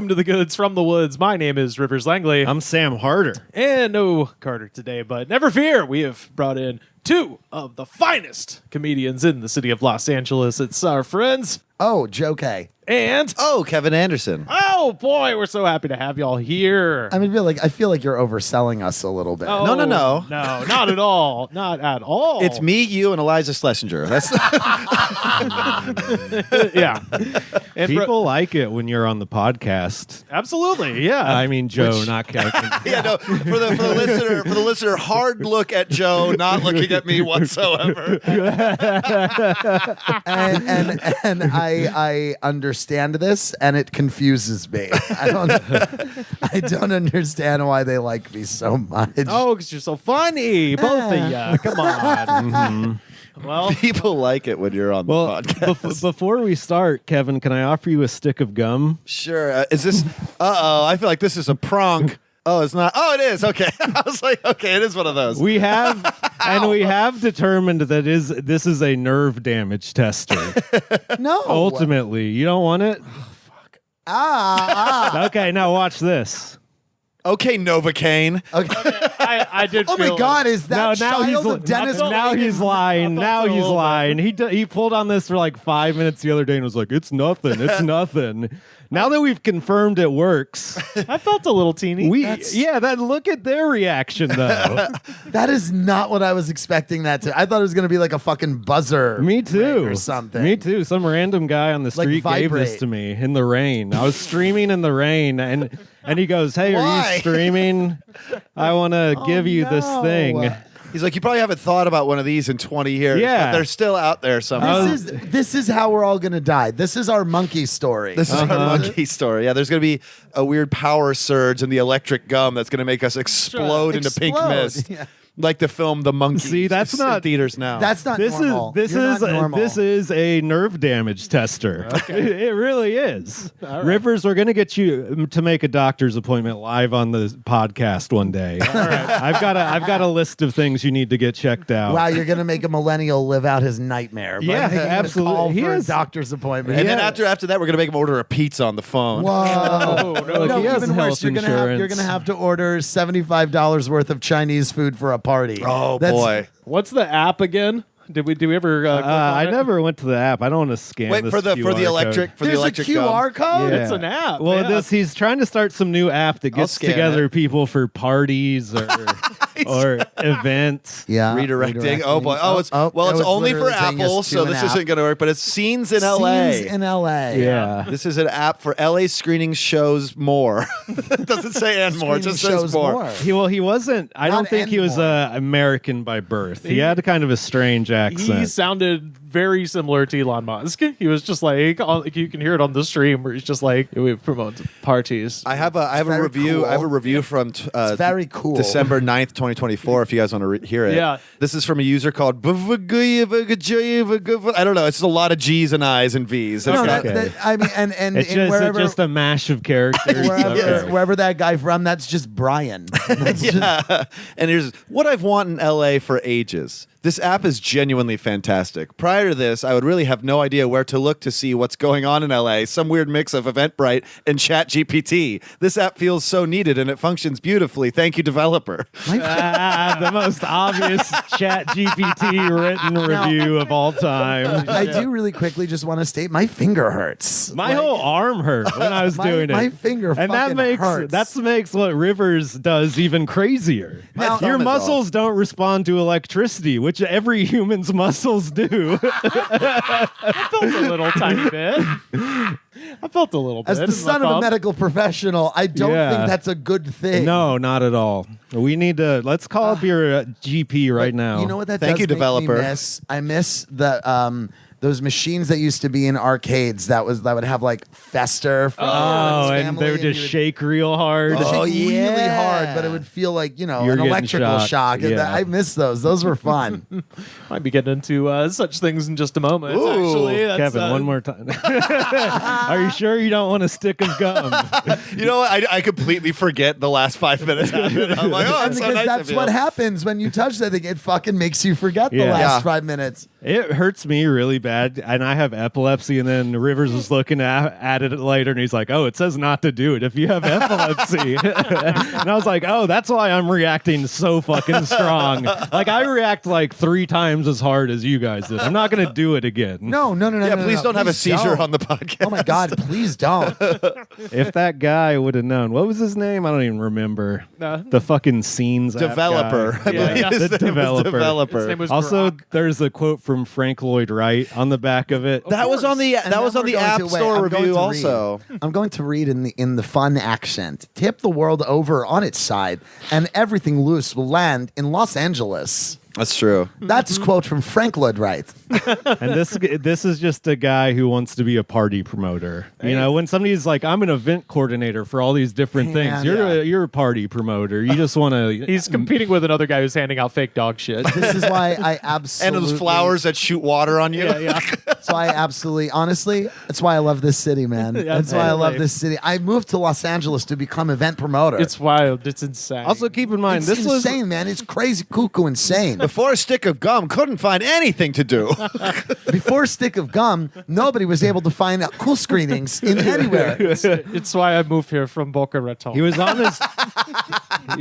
welcome to the Goods from the Woods. My name is Rivers Langley. I'm Sam Harder. And no Carter today, but never fear, we have brought in two of the finest comedians in the city of Los Angeles. It's our friends. Oh, Joe Kaye. And Kevin Anderson. oh boy, we're so happy to have y'all here. I feel like you're overselling us a little bit. Oh, No. No, not at all. Not at all. It's me, you, and Eliza Schlesinger. That's yeah. And People like it when you're on the podcast. absolutely, yeah. I mean, Joe, not Kevin. yeah. No, for the listener, hard look at Joe, not looking at me whatsoever. and I understand this, and it confuses me. I don't understand why they like me so much. Oh, because you're so funny, both of you. Come on. Well, People like it when you're on the podcast. Before we start, Kevin, can I offer you a stick of gum? Sure. Is this? I feel like this is a prank. Oh, it's not. Oh, it is. Okay. I was like, okay, it is one of those. We have determined that this is a nerve damage tester. No. Ultimately, you don't want it? Okay, now watch this. Okay, Novocaine. Okay. I did. Oh feel my God! Is that child of Dennis? Now he's lying. Now he's little lying. He pulled on this for like 5 minutes the other day and was like, "It's nothing. It's nothing." Now that we've confirmed it works, I felt a little teeny. Look at their reaction though. That is not what I was expecting that to. I thought it was going to be like a fucking buzzer. Me too. Or something. Me too. Some random guy on the street gave this to me in the rain. I was streaming in the rain and he goes, "Hey, are you streaming? I want to give you this thing." He's like, you probably haven't thought about one of these in 20 years. Yeah. But they're still out there somehow. This is how we're all going to die. This is our monkey story. This is our monkey story. Yeah, there's going to be a weird power surge in the electric gum that's going to make us explode into pink mist. Yeah. Like the film The Monkey. See, that's not in theaters now. That's not normal. This is a nerve damage tester. Okay. It really is. Right. Rivers, we're going to get you to make a doctor's appointment live on the podcast one day. All right. I've got a list of things you need to get checked out. Wow, you're going to make a millennial live out his nightmare. Yeah, absolutely. Call for a doctor's appointment. And then after that, we're going to make him order a pizza on the phone. Whoa. No, he has even worse. health You're going to have to order $75 worth of Chinese food for a party. Oh, boy. What's the app again? Did we ever? Click on I it? never went to the app. I don't want to scan. Wait this for the QR electric code. for the There's electric a QR code? Yeah. It's an app. Well, yeah. he's trying to start some new app that gets scan together it. people for parties or events. Yeah. Redirecting. Oh boy. It's only for Apple, so this isn't going to work. But it's Scenes in LA. Scenes in LA. Yeah. This is an app for LA screening shows more. It doesn't say and more. It just says more. He wasn't. I don't think he was American by birth. He had kind of a strange accent. He sounded very similar to Elon Musk. He was just like, you can hear it on the stream where he's just like, we promote parties. I have a review. Cool. I have a review from it's very cool. December 9th, 2024. If you guys want to hear it, Yeah. This is from a user called. I don't know. It's just a lot of G's and I's and V's. No, Okay. I mean, and it's wherever, just a mash of characters. wherever that guy from, that's just Brian. That's Yeah. And here's what I've wanted in LA for ages. This app is genuinely fantastic. Prior to this, I would really have no idea where to look to see what's going on in LA. Some weird mix of Eventbrite and ChatGPT. This app feels so needed and it functions beautifully. Thank you, developer. The most obvious ChatGPT written review of all time. I do really quickly just want to state my finger hurts. My whole arm hurt when I was doing it. My finger and fucking hurts. that makes what Rivers does even crazier. Now- Your thumb is muscles don't respond to electricity, which every human's muscles do. I felt a little tiny bit. I felt a little bit. As the son of a medical professional, I don't think that's a good thing. No, not at all. We need to let's call up your GP right now. You know what that Thank does you, make developer. me miss? I miss the those machines that used to be in arcades that would have like Fester. For and they would just shake real hard. Shake really hard, but it would feel like You're an getting electrical shock. Yeah. I miss those. Those were fun. Might be getting into such things in just a moment. Ooh, actually, that's, Kevin, one more time. Are you sure you don't want a stick of gum? You know what? I completely forget the last 5 minutes happened. I'm like, oh, And it's so because nice that's of what you. happens when you touch that thing. It fucking makes you forget the Yeah. last Yeah. 5 minutes. It hurts me really bad bad, and I have epilepsy. And then Rivers was looking at it later, and he's like, "Oh, it says not to do it if you have epilepsy." And I was like, "Oh, that's why I'm reacting so fucking strong. Like I react like 3 times as hard as you guys did. I'm not gonna do it again." No. Yeah, please don't have a Please seizure don't. on the podcast. Oh my God, please don't. If that guy would have known, what was his name? I don't even remember. The fucking scenes app Developer. guy. I believe yeah. his The name was developer. Developer. His name was Also, Grok. there's a quote from Frank Lloyd Wright on the back of it. That was on the And that was then on the we're going App to- wait, Store I'm going review to also. read. I'm going to read in the fun accent. Tip the world over on its side, and everything loose will land in Los Angeles. That's true. That's a quote from Frank Lloyd Wright. And this is just a guy who wants to be a party promoter. You know, when somebody's like, "I'm an event coordinator for all these different Man, things," you're a party promoter. You just want to. He's competing with another guy who's handing out fake dog shit. This is why I And absolutely those flowers that shoot water on you. yeah. That's why I absolutely, honestly, that's why I love this city, man. That's why I love this city. I moved to Los Angeles to become event promoter. It's wild. It's insane. Also, keep in mind, It's this was insane, man. It's crazy, cuckoo, insane. Before a stick of gum couldn't find anything to do. Before Stick of Gum, nobody was able to find cool screenings in anywhere. it's why I moved here from Boca Raton. He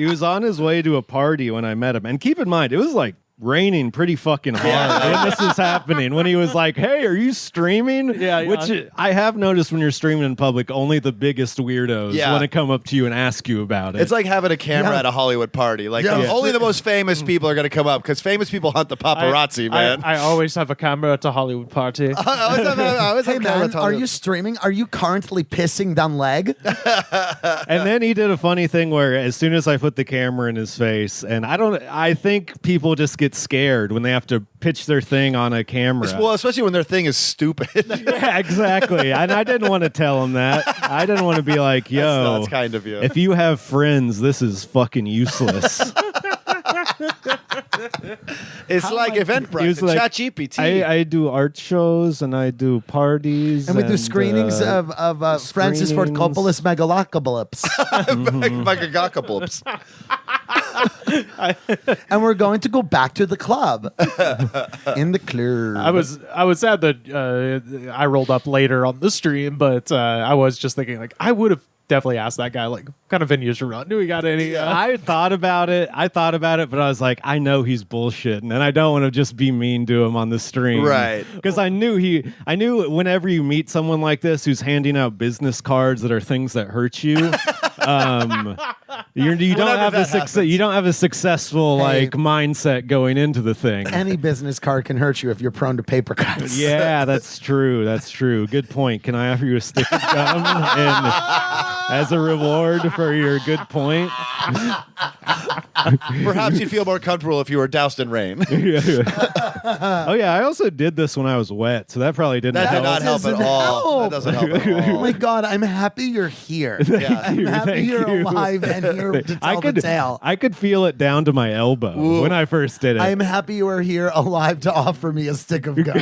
was on his way to a party when I met him. And keep in mind, it was like raining pretty fucking hard when this is happening. When he was like, "Hey, are you streaming?" Yeah. Which I have noticed when you're streaming in public, only the biggest weirdos Yeah. want to come up to you and ask you about it. It's like having a camera Yeah. at a Hollywood party. Like Yeah. only the most famous people are going to come up because famous people hunt the paparazzi, man. I always have a camera at a Hollywood party. I always Hey, have camera man, telling are you- you streaming? Are you currently pissing down leg? And then he did a funny thing where as soon as I put the camera in his face, and I think people just get scared when they have to pitch their thing on a camera. Well, especially when their thing is stupid. Yeah, exactly. And I didn't want to tell him that. I didn't want to be like, "Yo, That's kind of you. if you have friends, this is fucking useless." It's like Eventbrite, He was and like, ChatGPT. I do art shows and I do parties. And we do screenings of Francis Ford screenings. Coppola's Megalocalypse. Megalocalypse. And we're going to go back to the club. In the club. I was sad that I rolled up later on the stream, but I was just thinking like I would have definitely asked that guy like, what kind of venues you run? Do we got any? I thought about it, but I was like, I know he's bullshitting, and I don't want to just be mean to him on the stream, Right. Because I knew whenever you meet someone like this who's handing out business cards that are things that hurt you, you don't have a successful Hey. like mindset going into the thing. Any business card can hurt you if you're prone to paper cuts. Yeah, that's true. That's true. Good point. Can I offer you a stick of gum and as a reward for your good point? Perhaps you'd feel more comfortable if you were doused in rain. Oh yeah, I also did this when I was wet, so that probably didn't That did help. not help at doesn't all. help. That doesn't help at Oh all. my God, I'm happy you're here. Yeah. I'm happy Thank you're you. alive and here to tell the tale. I could feel it down to my elbow when I first did it. I'm happy you are here alive to offer me a stick of gum.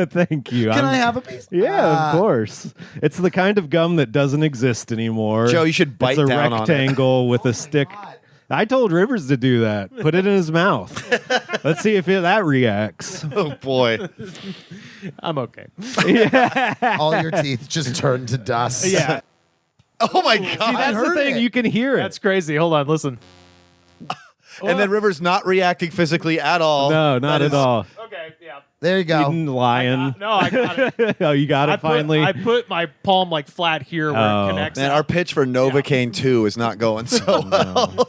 Thank you. Can I have a piece? Yeah, of course. It's the kind of gum that doesn't exist anymore. Joe, you should bite it's a down on it. rectangle with a stick. God. I told Rivers to do that. Put it in his mouth. Let's see if that reacts. Oh boy. I'm okay. All your teeth just turn to dust. Yeah, Oh my god. See, that's the heard thing. it. You can hear that's it. crazy. Hold on, listen. And then River's not reacting physically at all. No, not That at is- all. Okay, yeah. There you You go. lion. No, I got it. Oh, you got it finally. I put my palm like flat here where Oh. it connects. Man, out. our pitch for Novocaine 2 is not going so well.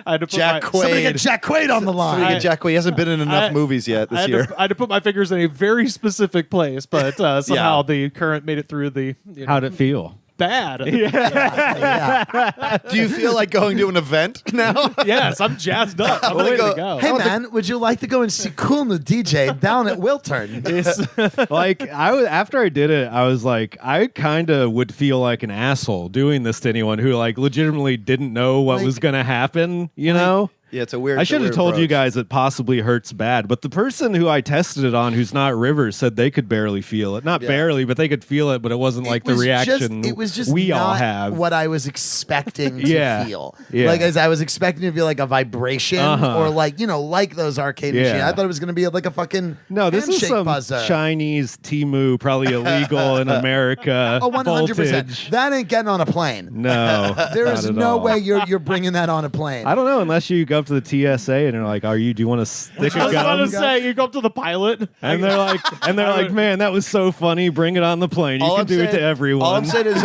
I had to put Jack my, Quaid. Somebody get Jack Quaid on the line. Somebody get Jack Quaid. He hasn't been in enough I- movies yet I this had, year. to, I had to put my fingers in a very specific place, but somehow the current made it through the How'd it feel? bad. Yeah. Do you feel like going to an event now? Yes, I'm jazzed up. I'm gonna ready go- to go. Hey man, would you like to go and see Cool New DJ down at Wiltern? Like after I did it, I was like, I kind of would feel like an asshole doing this to anyone who like legitimately didn't know what Like- was going to happen. You know? Yeah, it's a weird. I should have weird told you approach. guys it possibly hurts bad, but the person who I tested it on, who's not Rivers, said they could barely feel it. Not barely, but they could feel it, but it wasn't like the reaction it was just we not all have. what I was expecting to Yeah. feel. Yeah. Like as I was expecting to feel like a vibration or like, like those arcade Yeah. machines. I thought it was going to be like a fucking No, this is handshake some buzzer. Chinese Temu, probably illegal in America. Oh, 100%. voltage. That ain't getting on a plane. No, There not is at no all. way you're bringing that on a plane. I don't know unless you go up to the TSA and they're like, "Do you want to stick I a was about to gun?" say, you go up to the pilot. And they're like, "Man, that was so funny. Bring it on the plane. You All can I'm do it saying- to everyone." All I'm saying is,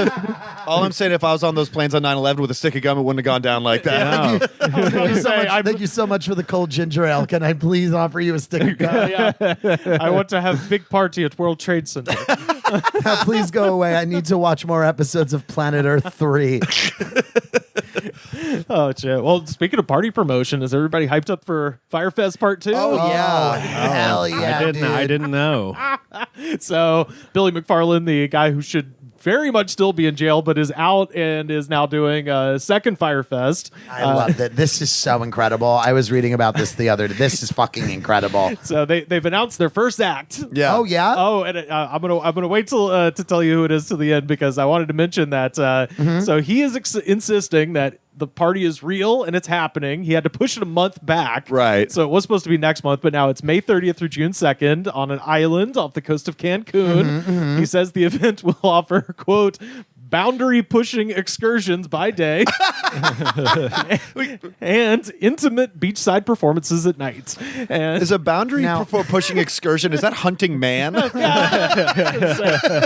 if I was on those planes on 9/11 with a stick of gum, it wouldn't have gone down like that. No. Thank you so much for the cold ginger ale. Can I please offer you a stick of gum? Yeah. I want to have a big party at World Trade Center. Please go away. I need to watch more episodes of Planet Earth 3. Oh, shit. Well, speaking of party promotion, is everybody hyped up for FYRE FEST Part 2? Hell yeah, I didn't know. So, Billy McFarland, the guy who should very much still be in jail, but is out and is now doing a second FYRE FEST. I love that. This is so incredible. I was reading about this the other day. This is fucking incredible. So they've announced their first act. Yeah. Oh, yeah? Oh, and I'm gonna wait till to tell you who it is to the end because I wanted to mention that. So he is insisting that the party is real and it's happening. He had to push it a month back. Right. So it was supposed to be next month, but now it's May 30th through June 2nd on an island off the coast of Cancun. He says the event will offer, quote, boundary pushing excursions by day and intimate beachside performances at night. And Is a boundary Now- for pushing excursion? Is that hunting man?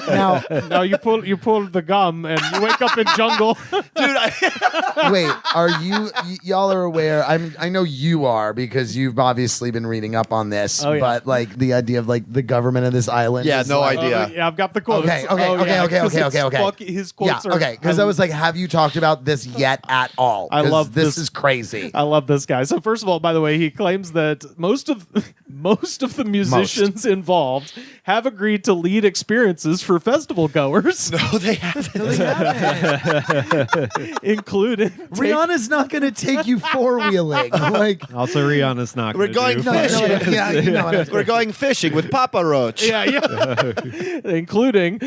Now, now you pull the gum and you wake up in jungle. Dude, wait, are y'all are aware? I know you are because you've obviously been reading up on this. Oh, yeah. But like the idea of like the government of this island. Yeah, is no like, idea. Yeah, I've got the quotes. Okay, okay, Oh, okay, yeah, okay, 'cause okay, it's okay, okay. His Yeah, quotes are. okay. Because I was like, have you talked about this yet at all? I 'Cause love this. this. Is crazy. I love this guy. So first of all, by the way, he claims that most of the musicians involved have agreed to lead experiences for festival goers, no, they haven't. including Rihanna's not going to take you four wheeling. Like, Also, Rihanna's not. We're gonna going do no, no, fishing. yeah, you know what I mean. We're going fishing with Papa Roach. yeah, including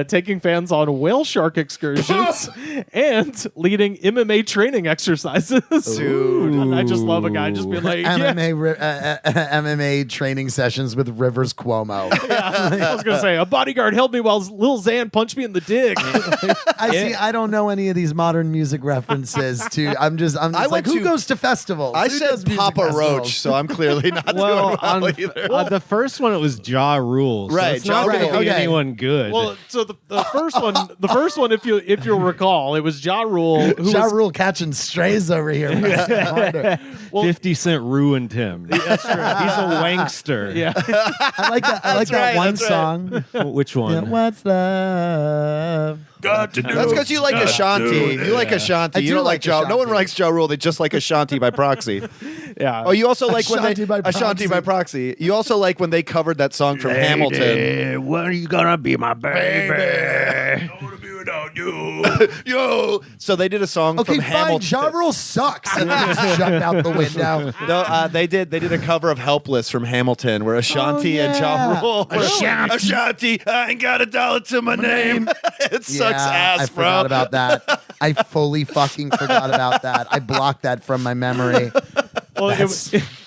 taking fans on whale shark excursions and leading MMA training exercises. Dude. And I just love a guy just being like, yeah. MMA training sessions with Rivers Cuomo. I was gonna say a bodyguard held me while Lil Xan punched me in the dick. I see. I don't know any of these modern music references. I'm just I like, went who to- goes to festivals? I Who said does music Papa festivals? Roach, so I'm clearly not Well, doing well either. the first one it was Ja Rule, so Right, it's not Ja going to Rule. be Okay. anyone good. Well, so the first one, if you'll recall, it was Ja Rule who Ja was Rule catching strays over here. well, 50 Cent ruined him. That's true. He's a wankster. yeah. I like that. I like That's right, that one that's right. song. Which one? Yeah, what's love? That's because you like Ashanti. You like Ashanti. I You do don't like like Ja. No one Ashanti. likes Ja Rule. They just like Ashanti by proxy. Yeah. Oh, you also like when Ashanti they by Ashanti proxy. by proxy. You also like when they covered that song from Hamilton. When are you gonna be my baby? Yo. So they did a song Okay, from fine. Hamilton. Ja Rule sucks, and then just jumped out the window. No, they did a cover of "Helpless" from Hamilton, where Ashanti and Ja yeah. Rule. Ashanti. Ashanti, I ain't got $1 to my name. It sucks ass, I bro. forgot about that. I fully fucking forgot about that. I blocked that from my memory. Well, it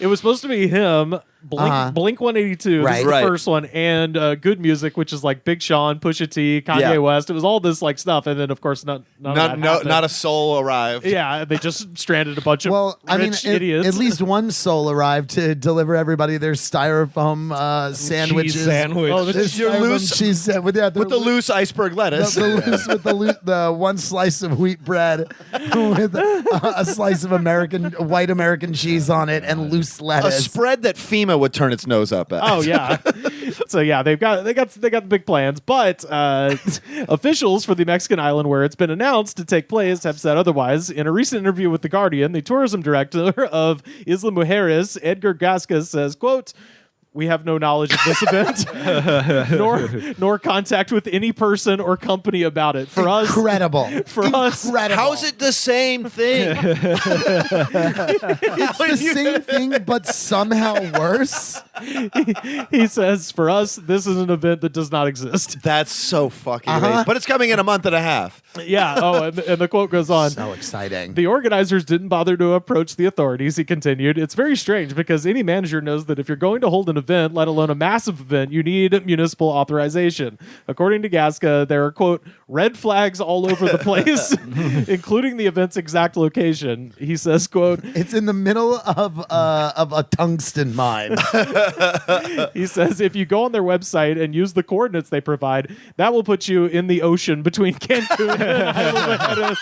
was supposed to be him, Blink 182, this Right. is the Right. first one, and Good Music, which is like Big Sean, Pusha T, Kanye Yeah. West. It was all this like stuff, and then of course none of that happened. Not a soul arrived. Yeah, they just stranded a bunch of Well, I mean, rich idiots. at least one soul arrived to deliver everybody their styrofoam sandwiches. Cheese sandwich. Oh, the Their Your styrofoam loose- cheese sandwich. Yeah, With the loose iceberg lettuce. the one slice of wheat bread with a slice of white American cheese on it and loose A lettuce. spread that FEMA would turn its nose up at. Oh yeah, so yeah, they got the big plans, but officials for the Mexican island where it's been announced to take place have said otherwise. In a recent interview with The Guardian, the tourism director of Isla Mujeres, Edgar Gasca, says, "quote." we have no knowledge of this event, nor contact with any person or company about it. For us, Incredible. How's it the same thing? It's the same thing, but somehow worse. He says, for us, this is an event that does not exist. That's so fucking amazing. But it's coming in a month and a half. Yeah. Oh, and the quote goes on. So exciting. The organizers didn't bother to approach the authorities, he continued. It's very strange because any manager knows that if you're going to hold an event, let alone a massive event, you need municipal authorization. According to Gasca, there are, quote, red flags all over the place, including the event's exact location. He says, quote, It's in the middle of a tungsten mine. he says, if you go on their website and use the coordinates they provide, that will put you in the ocean between Cancun and Isla Mujeres.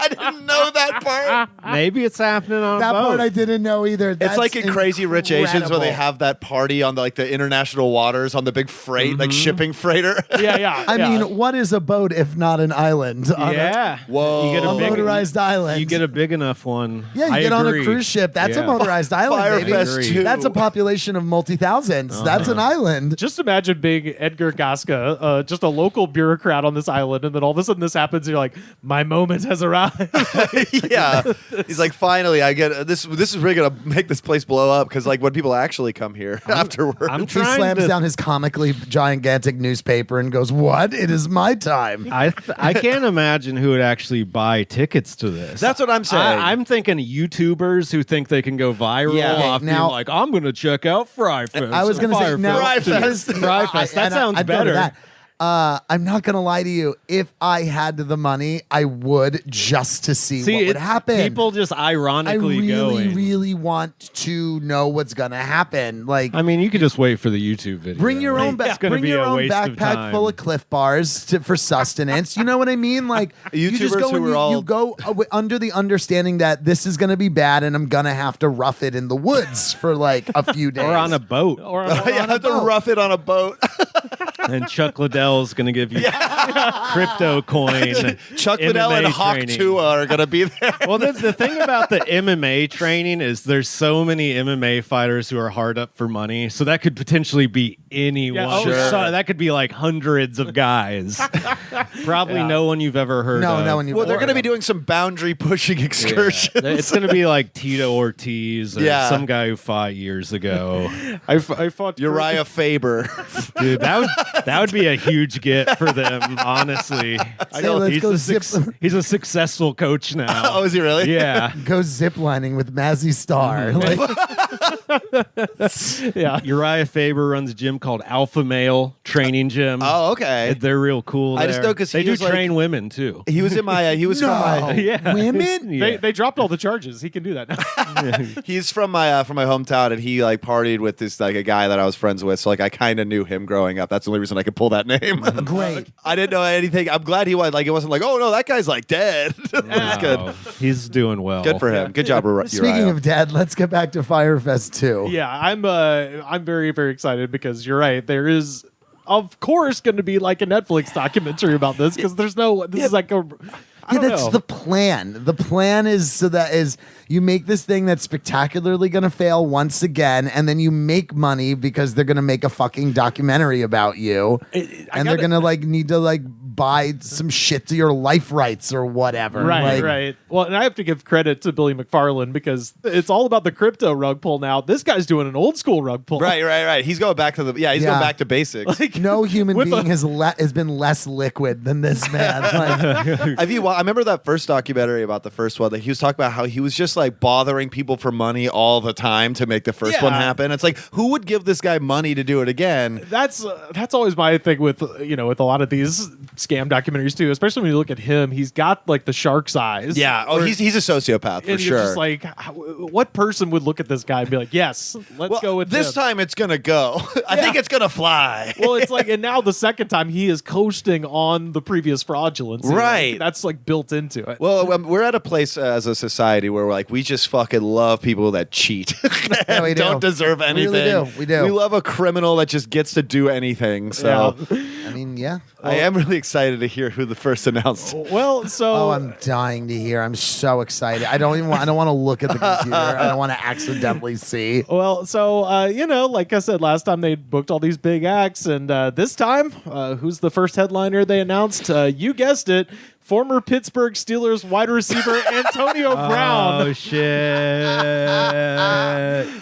I didn't know that part. Maybe it's happening on That a boat. part I didn't know either. It's like in Crazy Rich Asians where incredible. they have that party on the international waters on the big freight, like shipping freighter. Yeah. I mean, what is a boat if not an island? Yeah. Whoa. You get A a big, motorized island. You get a big enough one. Yeah, you I get on a agree. cruise ship. That's a Yeah. motorized island, Fire baby. Fest 2. That's a population of multi-thousands. That's an island. Just imagine being Edgar Gasca, just a local bureaucrat on this island, and then all of a sudden this happens, and you're like, my moment has arrived. Yeah. He's like, finally, I get this. This is really gonna make this place blow up because like when people actually come here afterwards. I'm He trying slams to. down his comically gigantic newspaper and goes, "What? It is my time." I can't imagine who would actually buy tickets to this. That's what I'm saying. I'm thinking YouTubers who think they can go viral Yeah. off Now- being like, I'm going to check out FYRE Fest. I was going to say, FYRE now, Fest. FYRE Fest. That sounds I'd go to better. that. I'm not going to lie to you. If I had the money, I would just to see what would happen. People just I ironically really, going. really want to know what's going to happen. Like, I mean, you could just wait for the YouTube video. bring your own It's gonna bring be your a own waste of backpack time. full of Cliff Bars for sustenance. You know what I mean? Like you just YouTubers go who and are you all- go under the understanding that this is going to be bad, and I'm going to have to rough it in the woods for like a few days. or on a boat. Or you have to rough it on a boat. And Chuck Liddell's going to give you crypto coin. Chuck Liddell and MMA Hawk training. Tua are gonna be there. Well, the thing about the MMA training is there's so many MMA fighters who are hard up for money, so that could potentially be anyone. Yeah, oh, sure. So that could be like hundreds of guys. Probably no one you've ever heard of. No one you. Well, they're gonna be doing some boundary pushing excursions. It's going to be like Tito Ortiz or Yeah. some guy who fought years ago. I fought Uriah Faber. Dude, that would be a huge get for them, honestly. let's go He's a successful coach now. Oh, is he really? Yeah. Go ziplining with Mazzy Star. Like, Yeah. Uriah Faber runs a gym called Alpha Male Training Gym. Oh, okay. They're real cool. I just there. know 'cause they he do was like- train women too. He was in my. He was from my. Yeah. Women? Yeah. They dropped all the charges. He can do that now. He's from my hometown, and he like partied with this like a guy that I was friends with. So like I kind of knew him growing up. That's the only reason I could pull that name. Great. I didn't know anything. I'm glad he was like. It wasn't like, oh no, that guy's like dead. That's good. Oh, he's doing well. Good for him. Good job, Uriah. Speaking of dead, let's get back to FYRE Fest 2. Yeah, I'm very, very excited because you're right. There is, of course, going to be like a Netflix documentary about this because there's no. This is like a. I Yeah, don't that's know. the plan. The plan is so that is you make this thing that's spectacularly going to fail once again, and then you make money because they're going to make a fucking documentary about you, and they're going to like need to like buy some shit to your life rights or whatever. Right, Like, right. Well, and I have to give credit to Billy McFarland because it's all about the crypto rug pull now. This guy's doing an old school rug pull. Right. He's going back to the. He's Yeah. going back to basics. Like, No human With being a- has been less liquid than this man. Like, I remember that first documentary about the first one. That he was talking about how he was just like bothering people for money all the time to make the first one Yeah. happen. It's like, who would give this guy money to do it again? that's always my thing with with a lot of these scam documentaries too. Especially when you look at him, he's got like the shark's eyes. Yeah. Oh, Where- he's a sociopath for and sure. you're just like, what person would look at this guy and be like, yes, let's go with this him. time. It's gonna go. I think it's gonna fly. Well, it's like, and now the second time he is coasting on the previous fraudulence. Right. Like, that's like built into it. Well, we're at a place as a society where we're like, we just fucking love people that cheat and we do. don't deserve We anything. really do. We do. We love a criminal that just gets to do anything. So I mean, mean, yeah. I am really excited to hear who the first announced. Well, so Oh, I'm dying to hear. I'm so excited. I don't want to look at the computer. I don't want to accidentally see. Well, so like I said, last time they booked all these big acts, and this time, who's the first headliner they announced? You guessed it, former Pittsburgh Steelers wide receiver Antonio Brown. Oh shit!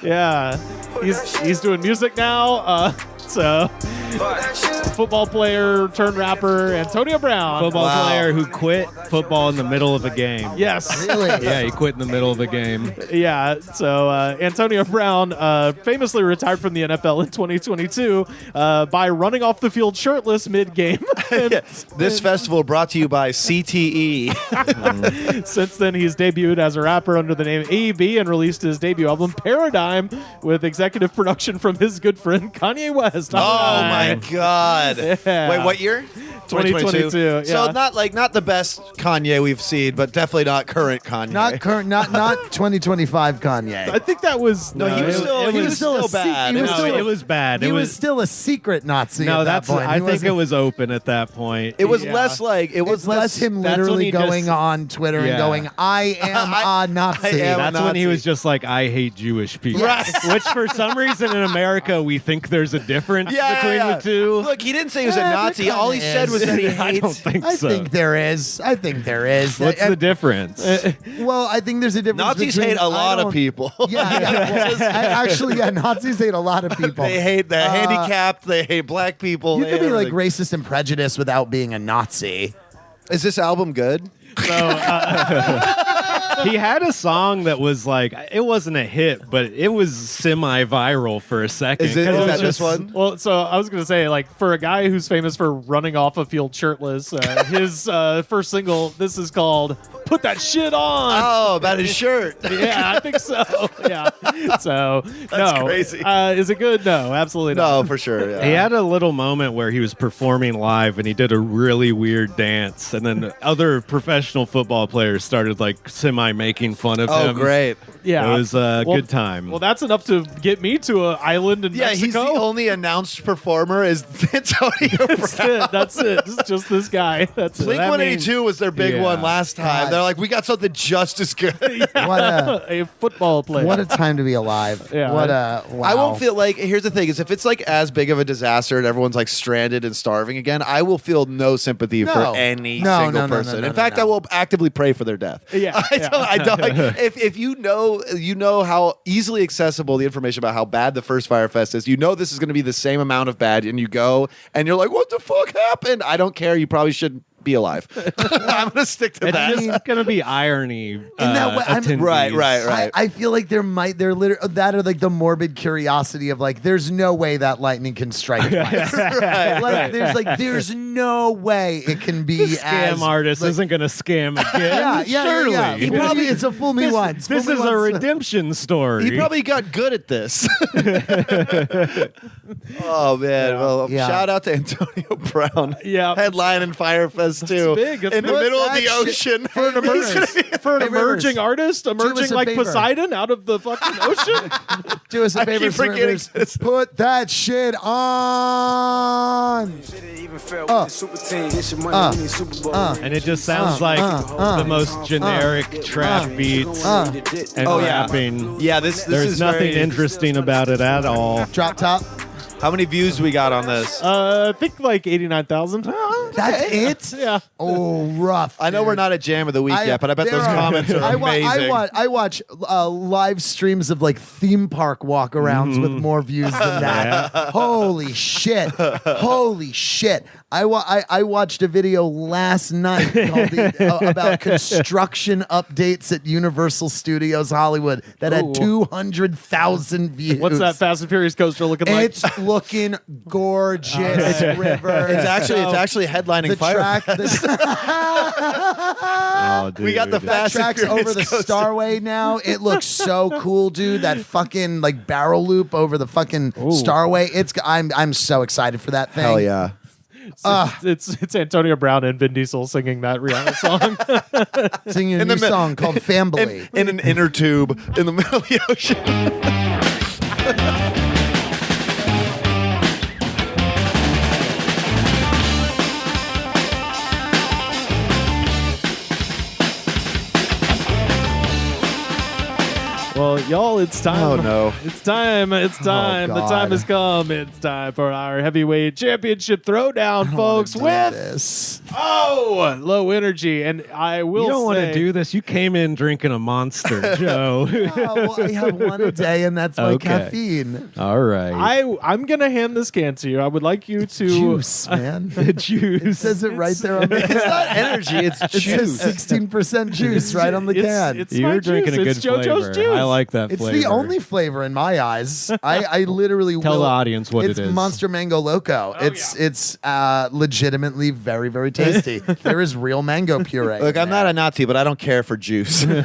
Yeah, he's doing music now. So football player turned rapper Antonio Brown. Football player who quit football in the middle of a game. Yes. Really? Yeah, he quit in the middle of a game. Yeah, so Antonio Brown famously retired from the NFL in 2022 by running off the field shirtless mid-game. This festival brought to you by CTE. Since then, he's debuted as a rapper under the name AEB and released his debut album Paradigm with executive production from his good friend Kanye West. Oh my God! Yeah. Wait, what year? 2022. Yeah. So not the best Kanye we've seen, but definitely not current Kanye. Not current, not 2025 Kanye. I think that was No, he was still bad. he was still- it was bad. He It was still a secret Nazi. no. at that That's. point. I He think wasn't- it was open at that point. It was Yeah. less like it was It's less him that's when literally he just- going on Twitter and Yeah. going, "I am a Nazi." I am That's when he Nazi. was just like, I hate Jewish people. Yes. Which for some reason in America we think there's a difference between the two. Look, he didn't say he was a there Nazi. All he kinda said was is. that he I don't hates. think I so. think there is. I think there is. What's the difference? Well, I think there's a difference. Nazis between, hate a lot I of don't- people. Yeah, actually, Nazis hate a lot of people. They hate the handicapped. They hate black people. You they can hate be like everything. racist and prejudiced without being a Nazi. Is this album good? He had a song that was like, it wasn't a hit, but it was semi-viral for a second. Is 'Cause was that just- this one? Well, so I was going to say, like, for a guy who's famous for running off a field shirtless, his first single, this is called "Put That Shit On." Oh, about his shirt. Yeah, I think so. Yeah. So, no. crazy. Is it good? No, absolutely not. No, for sure. Yeah. He had a little moment where he was performing live and he did a really weird dance, and then other professional football players started like semi-making fun of Oh, him. great. Yeah. It was a Well- good time. Well, that's enough to get me to an island in Yeah, Mexico. he's the only announced performer is Antonio That's Brown. it. That's it. It's just this guy. That's Blink it. 182 was their big yeah. one last time. God. They're like, we got something just as good. What a A football player. what a time to be alive. Yeah. What a wow. I won't feel like, here's the thing, is if it's like as big of a disaster and everyone's like stranded and starving again, I will feel no sympathy No. for any No, single no, no, person. no, no, In fact, no. I will actively pray for their death. Yeah, I don't if you know how easily accessible the information about how bad the first FYRE Fest is, you know this is going to be the same amount of bad, and you go and you're like, what the fuck happened? I don't care. You probably shouldn't be alive. I'm going to stick to it's that. just gonna be irony. In that way, I'm- Right. I feel like they're literally that are like the morbid curiosity of like, there's no way that lightning can strike twice. Like there's no way it can be Scam artist like, isn't gonna scam again. Yeah, surely. yeah. He probably it's a fool me once. This fool me is a once. redemption story. He probably got good at this. Oh man! Well, Yeah. shout out to Antonio Brown. Yeah. headlining FYRE Fest too. big. That's in the big. middle of That the shit- ocean. for an Hey, emerging Rivers. artist, us emerging a like favor. Poseidon out of the fucking ocean. Do us a I favor, keep forgetting Rivers. this. Put that shit on. And it just sounds like the most generic trap beats and Oh, yeah. rapping. Yeah, this There's is nothing very- interesting about it at all. Drop top. How many views we got on this? I think like 89,000. That's it. Yeah. Oh, rough. I know we're not at Jam of the Week yet, but I bet there those comments are amazing. I watch live streams of like theme park walkarounds with more views than that. Holy shit! Holy shit! I watched a video last night called about construction updates at Universal Studios Hollywood that had Ooh. 200,000 views. What's that Fast and Furious coaster looking like? It's looking gorgeous, River. It's actually headlining the FYRE track. Fest. Oh, dude. We got the That Fast and track's Furious over the coaster. Starway now. It looks so cool, dude. That fucking like barrel loop over the fucking Starway. I'm so excited for that thing. Hell yeah! It's Antonio Brown and Vin Diesel singing that Rihanna song. Singing a In new the mi- song called Family. In an inner tube in the middle of the ocean. Well, y'all, it's time. Oh, no. It's time. It's time. The time God. has come. It's time for our heavyweight championship throwdown, folks. With this. low energy, and I will. You don't want to say- do this. You came in drinking a Monster, Joe. Oh, well, I have one a day, and that's my Okay. caffeine. All right. I'm gonna hand this can to you. I would like you to. Juice, man. The juice. It says it right there on the can. It's not energy, it's It says juice. 16% juice right on the can. It's You're my drinking juice. a It's good JoJo's flavor. juice. I like that It's flavor. the only flavor in my eyes. I literally Tell will. the audience what it's it is. Monster Mango Loco. It's legitimately very, very tasty. There is real mango puree. Look, in I'm not there. a Nazi, but I don't care for juice. I'm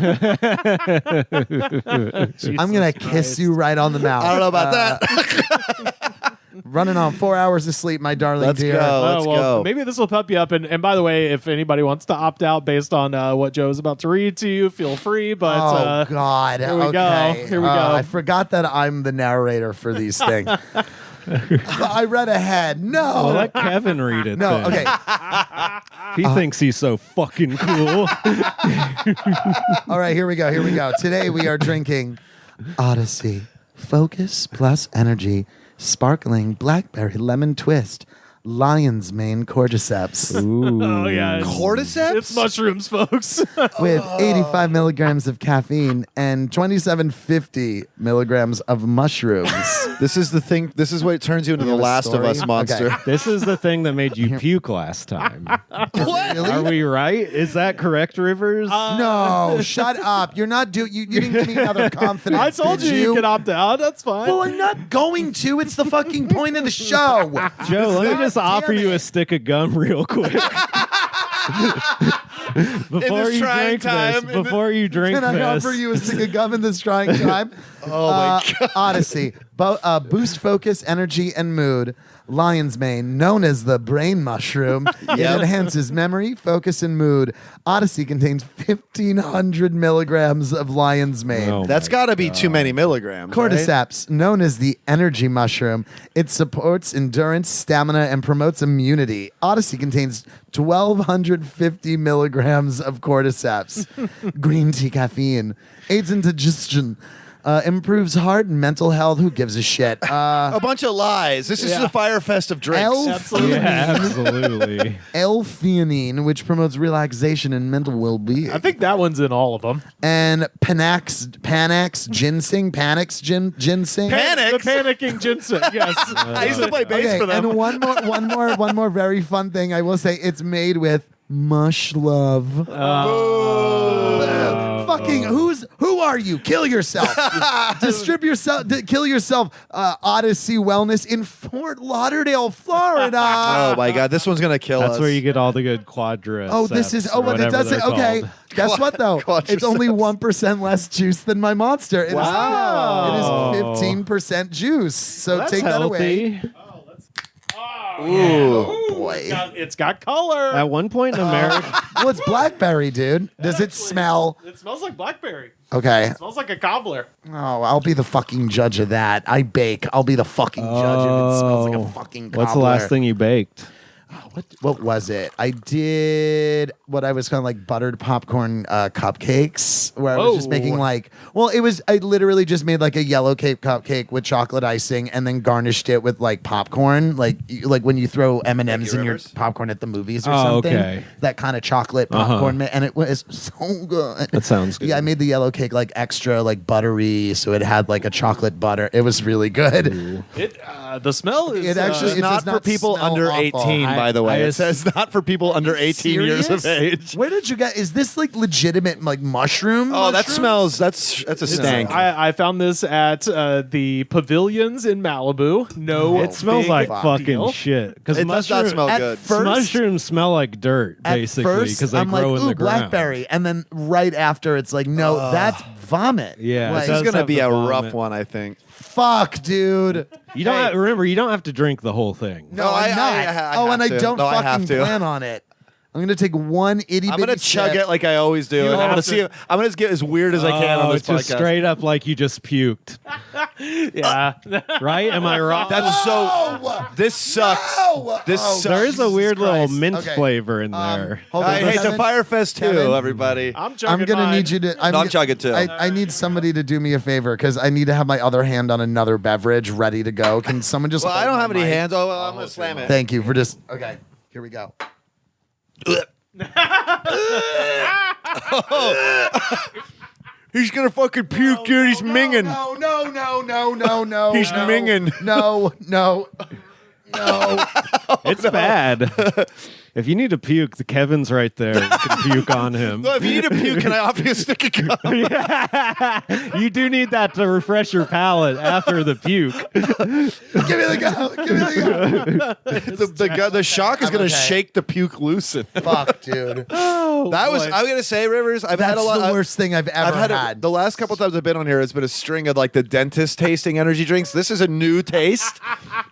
gonna kiss you right on the mouth. I don't know about that. Running on 4 hours of sleep, my darling Let's dear. go. Let's go. Maybe this will pep you up. And by the way, if anybody wants to opt out based on what Joe is about to read to you, feel free. But Oh God! here we go. Okay. Here we go. I forgot that I'm the narrator for these things. I read ahead. Well, No, let Kevin read it. no. then. Okay. He thinks he's so fucking cool. All right. Here we go. Here we go. Today we are drinking Odyssey Focus Plus Energy Sparkling Blackberry Lemon Twist Lion's Mane Cordyceps oh yeah, Cordyceps? It's mushrooms, folks. with 85 milligrams of caffeine and 2750 milligrams of mushrooms. This is the thing. This is what turns you into the have a Last of story? Us monster. Okay. This is the thing that made you puke last time. What? Are we right? Is that correct, Rivers? No, shut up. You're not doing. You didn't give me another confidence. I told did you can opt out. That's fine. Well, I'm not going to. It's the fucking point of the show. Joe, let me just God offer damn you it. a stick of gum real quick. Before this you trying drink time, this, before you drink Can I this, offer you a stick of gum in this trying time? Oh my God. Odyssey, boost focus, energy, and mood. Lion's mane, known as the brain mushroom, it enhances memory, focus, and mood. Odyssey contains 1,500 milligrams of lion's mane. Oh That's my got to be too many milligrams. right? Cordyceps, known as the energy mushroom, it supports endurance, stamina, and promotes immunity. Odyssey contains 1,250 milligrams of cordyceps. Green tea caffeine aids in digestion, improves heart and mental health. Who gives a shit? A bunch of lies. This is the Fire Fest of drinks. yeah, absolutely. L-theanine, which promotes relaxation and mental well-being. I think that one's in all of them. And Panax ginseng. Panax? The panicking ginseng. Yes. I used to play bass Okay, for them. and one more very fun thing. I will say it's made with mush love. Fucking who are you? Kill yourself. Kill yourself. Odyssey Wellness in Fort Lauderdale, Florida. Oh my God, this one's gonna kill us. That's where you get all the good quadra. Oh, this is. Oh, but it does it. Okay, guess what though? It's only 1% less juice than my Monster. It Wow. is 15% juice. So That's take that away. healthy. Oh boy. It's got color. At one point in America, Well, it's blackberry, dude. Does it smell? It smells like blackberry. Okay. It smells like a cobbler. Oh, I'll be the fucking judge of that. I bake. I'll be the fucking judge if it smells like a fucking cobbler. what's the last thing you baked? What was it? I did what I was kind of like buttered popcorn cupcakes, where I was just making I literally just made like a yellow cake cupcake with chocolate icing and then garnished it with like popcorn, like when you throw M&Ms in your Rivers? popcorn at the movies or Oh, something. okay. That kind of chocolate popcorn, and it was so good. That sounds good. Yeah, I made the yellow cake like extra like buttery, so it had like a chocolate butter. It was really good. It the smell is It actually- It's it not does for not people smell under awful. 18, by the way. I It says not for people under 18 years of age. Where did you get? Is this like legitimate like mushroom? Oh, that mushroom? smells. That's a stank. I found this at the pavilions in Malibu. No, It smells big like fuck fucking deal. shit. Because It does not smell At good. first- mushrooms smell like dirt, At basically, first, because they I'm grow like, in ooh, the ground. blackberry, and then right after, it's like, no, that's vomit. Yeah, Like, it This is does gonna have be the a vomit. rough one, I think. fuck, dude. You don't have, remember. You don't have to drink the whole thing. No, No, I'm I not. And I have to. don't No, I have fucking to. plan on it. I'm gonna take one itty I'm gonna bitty chug sip. it like I always do, and I'm have gonna to- see. I'm gonna get as weird as I can on this it's just podcast. straight up like you just puked. Yeah. Right? Am I wrong? That's so. This sucks. This sucks. There is a weird little Christ. mint Okay. flavor in there. Hold I on, hate the Kevin. FYRE FEST too, Kevin. everybody. I'm chugging I'm gonna mine. need you to. I'm chugging too. I need somebody to do me a favor because I need to have my other hand on another beverage ready to go. Can someone just? Well, I hold don't have my any mic? hands. Oh, well, I'm gonna slam it. Thank you for just. Okay, here we go. He's gonna fucking puke, dude. He's minging. No. He's no, minging. No. It's bad. If you need to puke, the Kevin's right there. You can puke on him. Well, if you need to puke, can I offer you a stick of gum? You do need that to refresh your palate after the puke. Give me the go. Give me the go. The shock is I'm gonna okay. shake the puke loose. Fuck, dude. That was. I'm gonna say, Rivers. I've had That's a lot. the worst thing I've ever I've had had. the last couple times I've been on here. It's been a string of like the dentist tasting energy drinks. This is a new taste,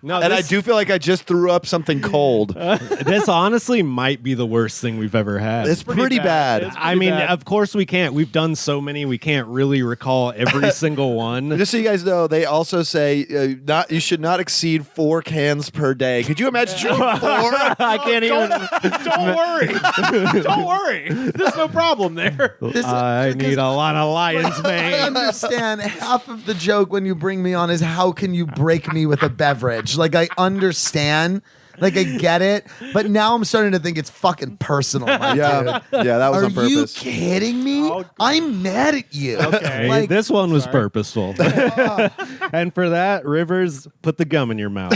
No, and I do feel like I just threw up something cold. This honestly might be the worst thing we've ever had. It's pretty bad. It's I mean, bad. of course we can't. We've done so many, we can't really recall every single one. Just so you guys know, they also say not you should not exceed 4 cans per day. Could you imagine drinking 4? I can't even. Don't worry. Don't worry. There's no problem there. I need a lot of lion's I mane. understand half of the joke when you bring me on is how can you break me with a beverage? Like I understand, like I get it, but now I'm starting to think it's fucking personal. My Yeah, dude. yeah, that was Are on purpose. you kidding me? Oh, I'm mad at you. Okay. Like, This one was purposeful. And for that, Rivers, put the gum in your mouth.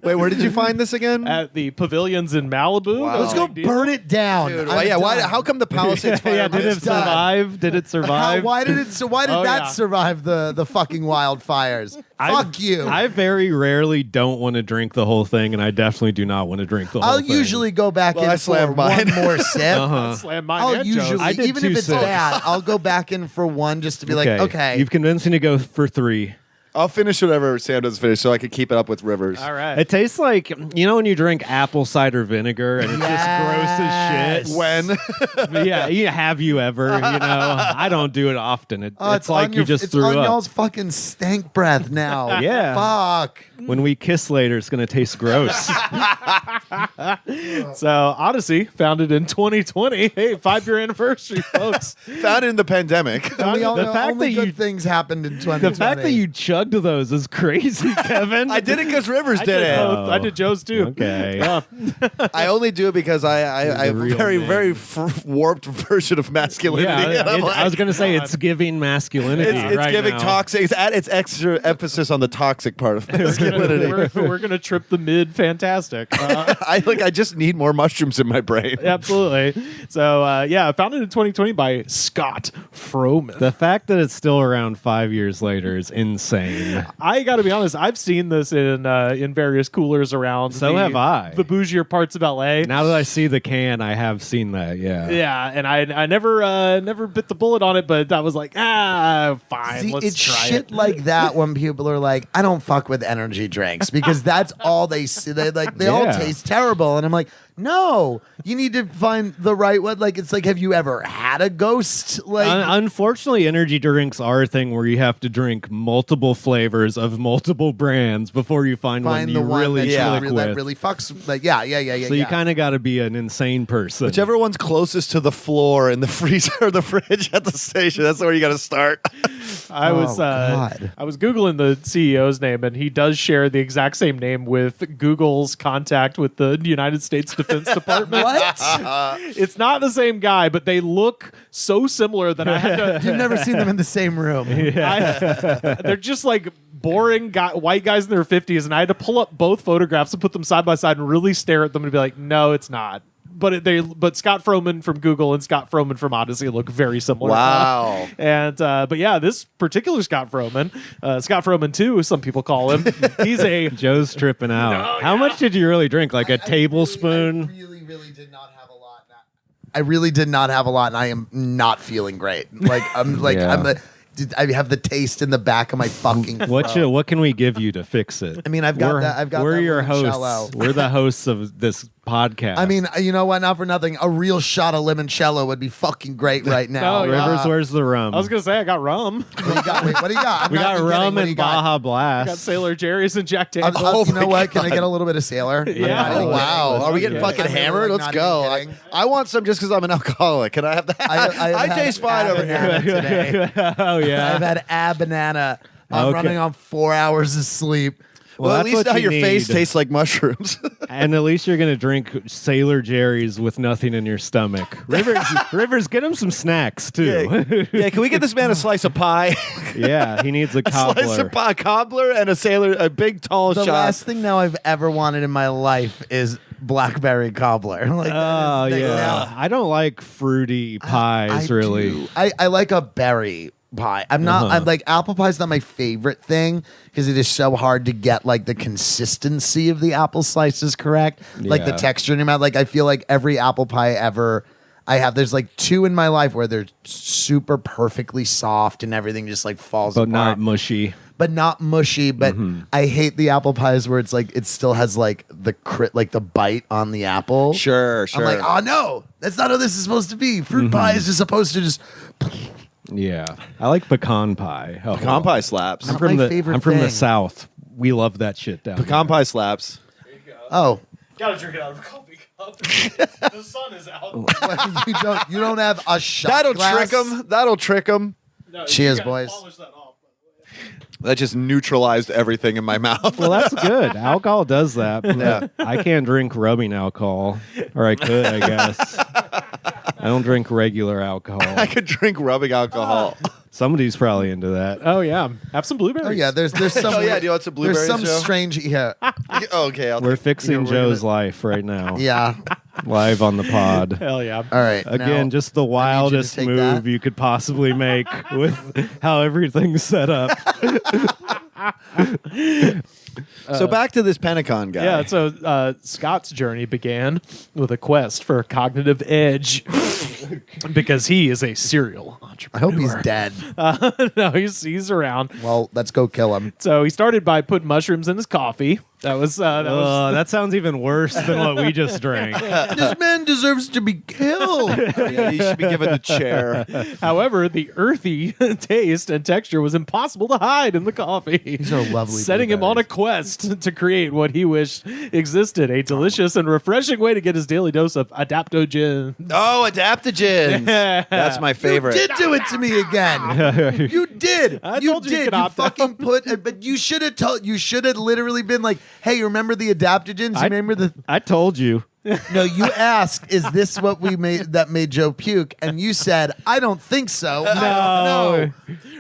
Wait, where did you find this again? At the pavilions in Malibu. Wow. let's go burn it down. Dude, I'm yeah, why? done. How come the Palisades fire? Yeah, did it was- done. survive? Did it survive? Why did it? So why did Oh, that yeah. survive the fucking wildfires? Fuck you. I very rarely don't want to drink the whole thing, and I definitely do not want to drink the whole I'll thing. usually go back Well, in I for slammed mine. one more sip. Slam mine I'll and Joe's. usually, I did even 2 if it's sips. bad, I'll go back in for one just to be like, okay. You've convinced me to go for 3. I'll finish whatever Sam doesn't finish, so I can keep it up with Rivers. All right. It tastes like, you know when you drink apple cider vinegar and it's Yes. just gross as shit? When Yeah, have you ever? You know, I don't do it often. It's It's like on you just it's threw on up. y'all's fucking stank breath now. Yeah. Fuck. When we kiss later, it's going to taste gross. So Odyssey, founded in 2020. Hey, 5-year anniversary, folks. found it in the pandemic. And we all The know fact only that good you- things happened in 2020. The fact that you chugged those is crazy, Kevin. I did it because Rivers I did did it. both. I did Joe's too. Okay. Yeah. I only do it because I have a real very, man. very warped version of masculinity. Yeah, and I'm I like, was going to say it's giving masculinity. it's right giving now. toxic. It's at its extra emphasis on the toxic part of masculinity. We're gonna trip the mid. Fantastic. I just need more mushrooms in my brain. Absolutely. So yeah, founded in 2020 by Scott Froman. The fact that it's still around 5 years later is insane. I got to be honest. I've seen this in various coolers around. So have I. The bougier parts of LA. Now that I see the can, I have seen that. Yeah. Yeah, and I never bit the bullet on it, but I was like, fine, See, let's it's try shit it. like that when people are like, I don't fuck with energy drinks because that's all they see. They all Yeah. taste terrible. And I'm like, no, you need to find the right one. Like, it's like, have you ever had a ghost? Like, Unfortunately, energy drinks are a thing where you have to drink multiple flavors of multiple brands before you find one find you the one really that, click that with. really fucks. Like, yeah. So you kind of got to be an insane person. Whichever one's closest to the floor in the freezer or the fridge at the station, that's where you got to start. I was God. I was googling the CEO's name, and he does share the exact same name with Google's contact with the United States Defense Department. What? It's not the same guy, but they look so similar that I had to. You've never seen them in the same room. They're just like boring white guys in their 50s, and I had to pull up both photographs and put them side by side and really stare at them and be like, no, it's not. But Scott Froman from Google and Scott Froman from Odyssey look very similar. Wow. But yeah, this particular Scott Froman 2, as some people call him, he's a Joe's tripping out. How much did you really drink? Like a tablespoon? I really did not have a lot. I really did not have a lot, and I am not feeling great. Like Yeah. I have the taste in the back of my fucking throat. What can we give you to fix it? I mean, I've got we're, that. I've got We're that your limoncello. hosts. We're the hosts of this podcast. I mean, you know what? Not for nothing. A real shot of limoncello would be fucking great right now. Oh, yeah. Rivers, where's the rum? I was gonna say I got rum. What do you got? Wait, what do you got? I'm we not got even rum kidding. What do and you got? Baja I got Blast. Sailor Jerry's and Jack Daniels. You know what? Can I get a little bit of Sailor? Yeah. Oh, wow. Are we getting Yeah. fucking I'm really, hammered? like, Let's not go. even I, kidding. I want some just because I'm an alcoholic. Can I have that? I taste fine over here. Today. Oh yeah. I've had a banana. I'm Okay. running on 4 hours of sleep. Well, at that's least what now you your face need. tastes like mushrooms. And at least you're gonna drink Sailor Jerry's with nothing in your stomach. Rivers, get him some snacks too. Yeah, can we get this man a slice of pie? Yeah, he needs a A slice cobbler. of pie, cobbler, and a big tall The shot. last thing now I've ever wanted in my life is blackberry cobbler. Like, Oh that is- yeah, now- I don't like fruity pies I really. do. I like a berry pie. I'm not. I'm like apple pie is not my favorite thing because it is so hard to get like the consistency of the apple slices correct, like the Yeah. texture in your mouth. Like I feel like every apple pie ever I have, there's like two in my life where they're super perfectly soft and everything just like falls But apart. not mushy. But not mushy. But I hate the apple pies where it's like it still has like the like the bite on the apple. Sure. I'm like, oh no, that's not how this is supposed to be. Fruit pie is just supposed to just. Yeah, I like pecan pie. Oh, Pecan pie slaps. Not from my the favorite I'm from the thing. South. We love that shit down Pecan pie slaps. Oh, Gotta drink it out of a coffee cup. The sun is out. you don't have a shot That'll glass? trick them. That'll trick them. No, Cheers, you gotta boys. polish that off, by the way. That just neutralized everything in my mouth. Well, that's good. Alcohol does that. Yeah. I can't drink rubbing alcohol, or I could, I guess. I don't drink regular alcohol. I could drink rubbing alcohol. Somebody's probably into that. Oh yeah, have some blueberries. Oh yeah, there's some. Oh, yeah, do you want some blueberries, There's some Joe? strange. Yeah, Okay, I'll We're take- fixing we're Joe's gonna- life right now. yeah. Live on the pod. Hell yeah. All right. Again, now- just the I need you to wildest take move that. you could possibly make with how everything's set up. So back to this Pentagon guy. Yeah, so Scott's journey began with a quest for cognitive edge because he is a serial I entrepreneur. hope he's dead. No, he's around. Well, let's go kill him. So he started by putting mushrooms in his coffee. That was That sounds even worse than what we just drank. This man deserves to be killed. Yeah, you should be given the chair. However, the earthy taste and texture was impossible to hide in the coffee. These are lovely Setting him on a blueberries. quest to create what he wished existed, a delicious and refreshing way to get his daily dose of adaptogens. Oh, adaptogens. That's my favorite. You did do it to me again. You did. I you told you you did. could You opt out. fucking but you should have told. You should have literally been like, "Hey, you remember the adaptogens? You remember the?" I told you. No, you asked, "Is this what we made that made Joe puke?" And you said, "I don't think so." No.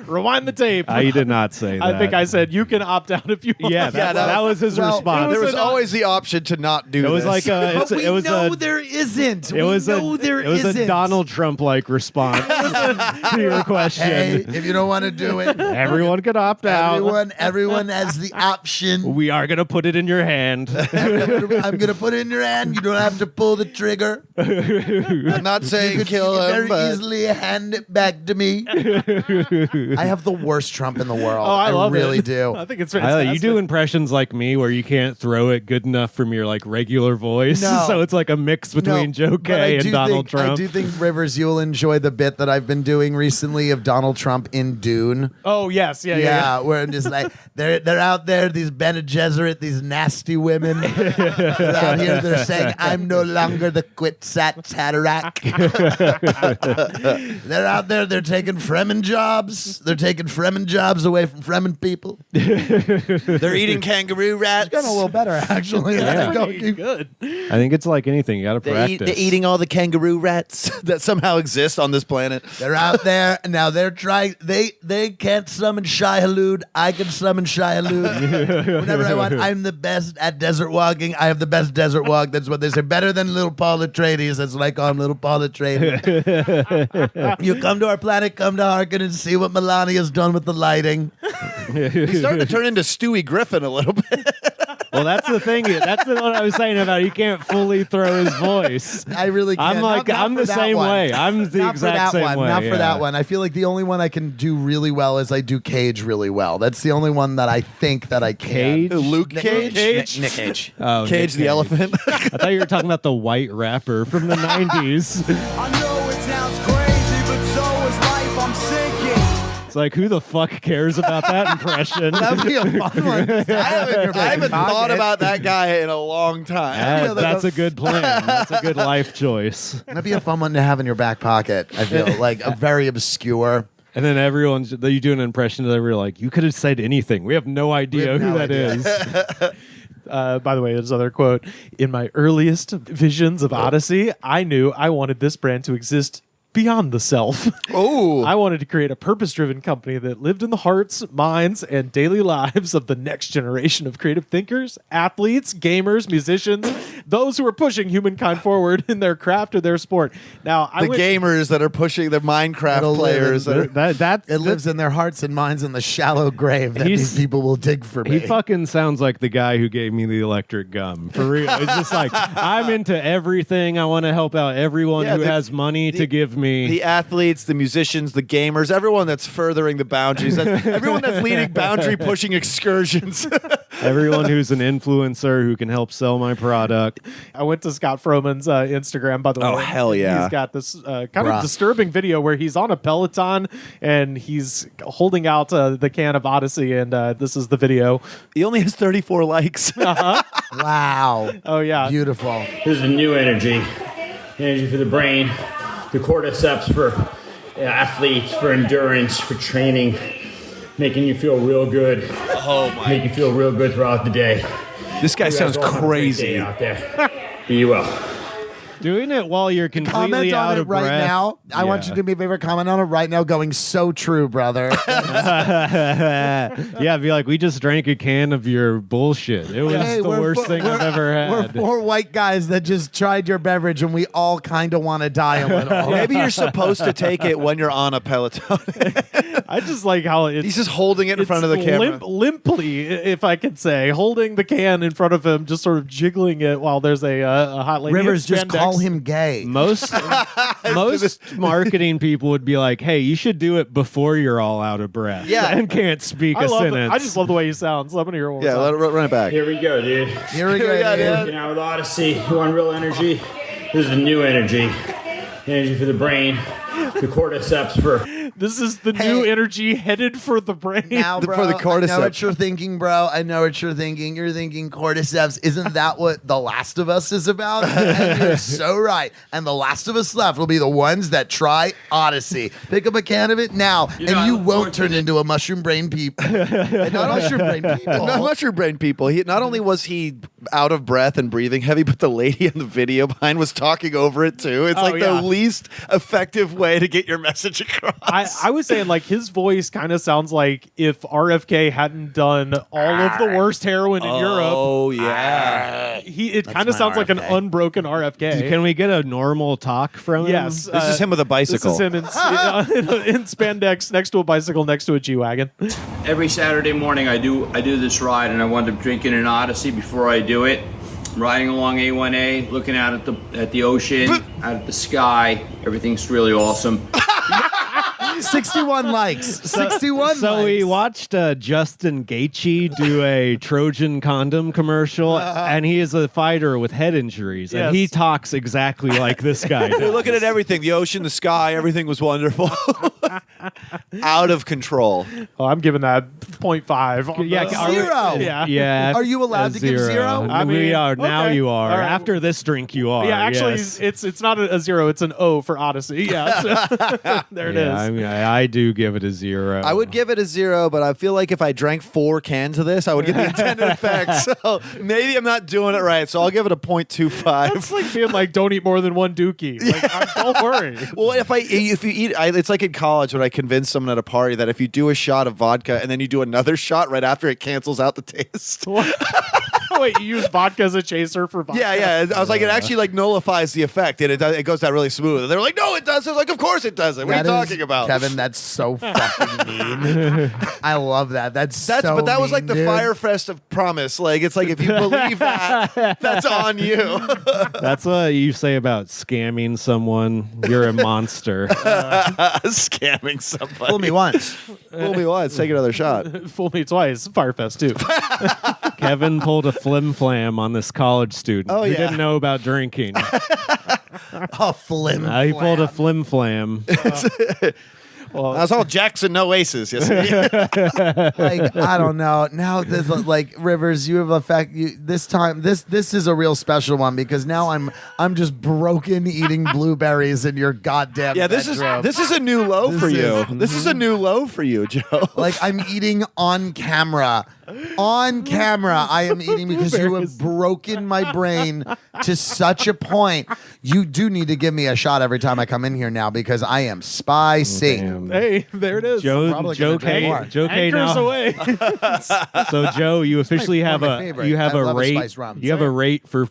Rewind the tape. I did not say that. I think I said you can opt out if you want. Yeah, that was his well, response. There was an- always the option to not do It was this. like a. But we know there isn't. It was we know a. there it was isn't. a Donald Trump like response to your question. Hey, if you don't want to do it, Everyone could opt out. everyone has the option. We are gonna put it in your hand. I'm gonna put it in your hand. You don't have to pull the trigger. I'm not saying kill him, Very but easily hand it back to me. I have the worst Trump in the world. Oh, I love really it. do. I think it's I, fantastic. you do impressions like me where you can't throw it good enough from your like regular voice. No. So it's like a mix between Joe but I Kaye and do Donald think, I Trump. do think, Rivers, you'll enjoy the bit that I've been doing recently of Donald Trump in Dune. Oh yes, yeah. Yeah, where I'm just like they're out there, these Bene Gesserit, these nasty women. They're out here, they're saying, "I'm no longer the Quetzalcoatl." They're out there, they're taking Fremen jobs. They're taking Fremen jobs away from Fremen people. they're eating kangaroo rats. It's gotten a little better, actually. Yeah. Pretty good. I think it's like anything. You got to practice. They're eating all the kangaroo rats that somehow exist on this planet. They're out there and now they're trying. They can't summon Shai Hulud. I can summon Shai Hulud whenever I want. I'm the best at desert walking. I have the best desert walk. That's what they say. Better than little Paul Atreides. That's what I call him, little Paul Atreides. You come to our planet, come to Harkin and see what Melania's done with the lighting. He's starting to turn into Stewie Griffin a little bit. Well, that's the thing. That's what I was saying about he can't fully throw his voice. I really can't. I'm like, Not I'm for the that same one. way. I'm the Not for exact that same one. way. Not for yeah. that one. I feel like the only one I can do really well is I do Cage really well. That's the only one that I think that I can. Cage? Luke Cage? Nick Cage. Oh, Cage Nick the elephant. I thought you were talking about the white rapper from the 90s. I know it sounds crazy, but so is life. I'm sinking. It's like, who the fuck cares about that impression? That'd be a fun one. I haven't thought about that guy in a long time. Yeah, that's a good plan. That's a good life choice. That'd be a fun one to have in your back pocket. I feel like a very obscure. And then you do an impression that we're like, you could have said anything. We have no idea who that is. By the way, there's another quote. In my earliest visions of Odyssey, I knew I wanted this brand to exist beyond the self. Oh, I wanted to create a purpose-driven company that lived in the hearts, minds, and daily lives of the next generation of creative thinkers, athletes, gamers, musicians, those who are pushing humankind forward in their craft or their sport. Now, the gamers that are pushing the Minecraft It'll players. live That are, It lives in their hearts and minds in the shallow grave that He's- these people will dig for me. He fucking sounds like the guy who gave me the electric gum. For real. It's just like, I'm into everything. I want to help out everyone Yeah, who the- has money to give me. the athletes, the musicians, the gamers, everyone that's furthering the boundaries, everyone that's leading boundary pushing excursions. Everyone who's an influencer who can help sell my product. I went to Scott Froman's Instagram, by the way. Oh, hell yeah. He's got this kind of disturbing video where he's on a Peloton and he's holding out the can of Odyssey, and this is the video. He only has 34 likes. Wow. Oh, yeah. Beautiful. This is the new energy. Energy for the brain, the cordyceps for athletes, for endurance, for training, making you feel real good. Oh my! Make you feel real good throughout the day. This guy You guys sounds all have a great crazy. day out there. Be well. Doing it while you're completely Comment out on it of right breath. now. I want you to do me a favor. Comment on it right now. Going so true, brother. Yeah, be like, we just drank a can of your bullshit. It was Hey, the we're worst fo- thing we're- I've ever We're had. four white guys that just tried your beverage, and we all kind of want to die a little. Maybe you're supposed to take it when you're on a Peloton. I just like how it's He's just holding it in front of the camera. limply, if I could say, holding the can in front of him, just sort of jiggling it while there's a hot lady. in Rivers, just spandex. call him gay. Most marketing people would be like, hey, you should do it before you're all out of breath. Yeah. And can't speak I a love sentence. I just love the way he sounds. I'm gonna hear it one more Yeah, time. run it back. Here we go, dude. Here we go, go, dude. dude. You know, with Odyssey, you want real energy? This is the new energy. Energy for the brain, the cordyceps for... This is the Hey. new energy headed for the brain. Now, bro, For the I know what cordyceps. you're thinking, bro. I know what you're thinking. You're thinking cordyceps. Isn't that what The Last of Us is about? And you're so right. And The Last of Us left will be the ones that try Odyssey. Pick up a can of it now, know, and I you look won't forward to turn into a mushroom brain people. Not mushroom brain people. No, mushroom brain people. Not only was he out of breath and breathing heavy, but the lady in the video behind was talking over it too. It's like yeah. the least effective way to get your message across. I was saying, like, his voice kind of sounds like if RFK hadn't done all of the worst heroin in Europe. Oh yeah. It kind of my sounds like an RFK. unbroken RFK. Can we get a normal talk from him? Yes. This is him with a bicycle. This is him in spandex next to a bicycle next to a G-Wagon. Every Saturday morning I do this ride, and I wind up drinking an Odyssey before I do it. I'm riding along A1A, looking out at the ocean, out at the sky. Everything's really awesome. 61 likes. 61 So likes. we watched Justin Gaethje do a Trojan condom commercial, and he is a fighter with head injuries, and he Yes. talks exactly like this guy You're does. looking at everything, the ocean, the sky, everything was wonderful. Out of control. Oh, I'm giving that 0.5. Yeah, are we- Zero. Yeah. Yeah. Are you allowed a to give zero? I we mean, are. Now okay. you are. All right. After this drink, you are. Yeah, actually, yes. it's not a 0. It's an O for Odyssey. Yeah, so- there it is. Yeah, I mean, I do give it a 0. I would give it a 0, but I feel like if I drank 4 cans of this, I would get the intended effect. So maybe I'm not doing it right. So I'll give it a 0.25. It's like being like, don't eat more than one dookie. Like, don't worry. Well, if you eat, it's like in college when I convinced someone at a party that if you do a shot of vodka and then you do another shot right after, it cancels out the taste. Wait, you use vodka as a chaser for vodka? Yeah. I was like, it actually like nullifies the effect, and it goes down really smooth. And they were like, no, it doesn't. I was like, of course it doesn't. What are you talking about, Kevin? That's so fucking mean. I love that. But that was like the FYRE Fest of promise. Like, it's like if you believe that, that's on you. That's what you say about scamming someone. You're a monster. Scamming somebody. Fool me once. Fool me once. Take another shot. Fool me twice. FYRE Fest too. Kevin pulled a flim flam on this college student Oh, who yeah. didn't know about drinking. Oh, flim. He pulled a flim flam. Well, I was all Jackson, no aces. Yes. Like, I don't know. Now this like Rivers, you have a fact. This time, this is a real special one because now I'm just broken eating blueberries in your goddamn bedroom. This is a new low for you. This is a new low for you, Joe. Like I'm eating on camera. On camera, I am eating because you have broken my brain to such a point. You do need to give me a shot every time I come in here now because I am spicy. hey, there it is. Joe probably gonna drink more. Kaye. Joe Kaye Anchors now. away. So Joe, you officially my have favorite. you have I a love a rate. spiced rum. You have a rate for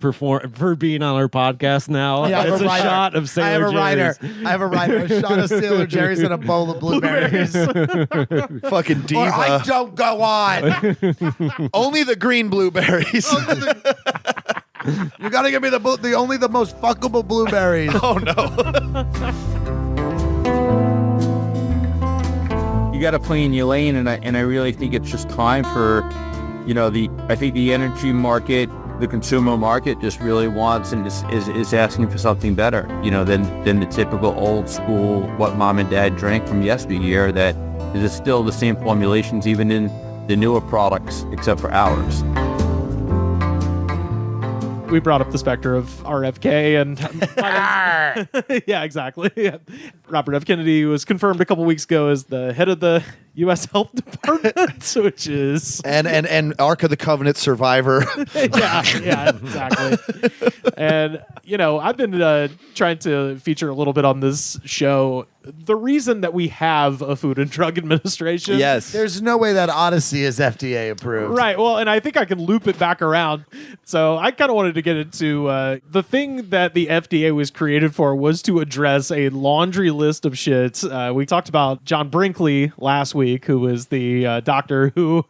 being on our podcast now. Yeah, I have it's a a rider. shot of Sailor I have a rider. Jerry's. I have a rider. A shot of Sailor Jerry's and a bowl of blueberries. Fucking diva. Or I don't go on. Only the green blueberries. You gotta give me the most fuckable blueberries. Oh no. You got to play in your lane, and I really think it's just time for, I think the energy market, the consumer market, just really wants and is asking for something better, than the typical old school what mom and dad drank from yesteryear. That is still the same formulations, even in the newer products, except for ours. We brought up the specter of RFK and yeah, exactly. Yeah. Robert F. Kennedy was confirmed a couple weeks ago as the head of the U.S. Health Department, which is and Ark of the Covenant survivor. yeah, exactly. And I've been trying to feature a little bit on this show the reason that we have a Food and Drug Administration. Yes. There's no way that Odyssey is FDA approved. Right. Well, and I think I can loop it back around. So I kind of wanted to get into the thing that the FDA was created for was to address a laundry list of shits. We talked about John Brinkley last week, who was the doctor who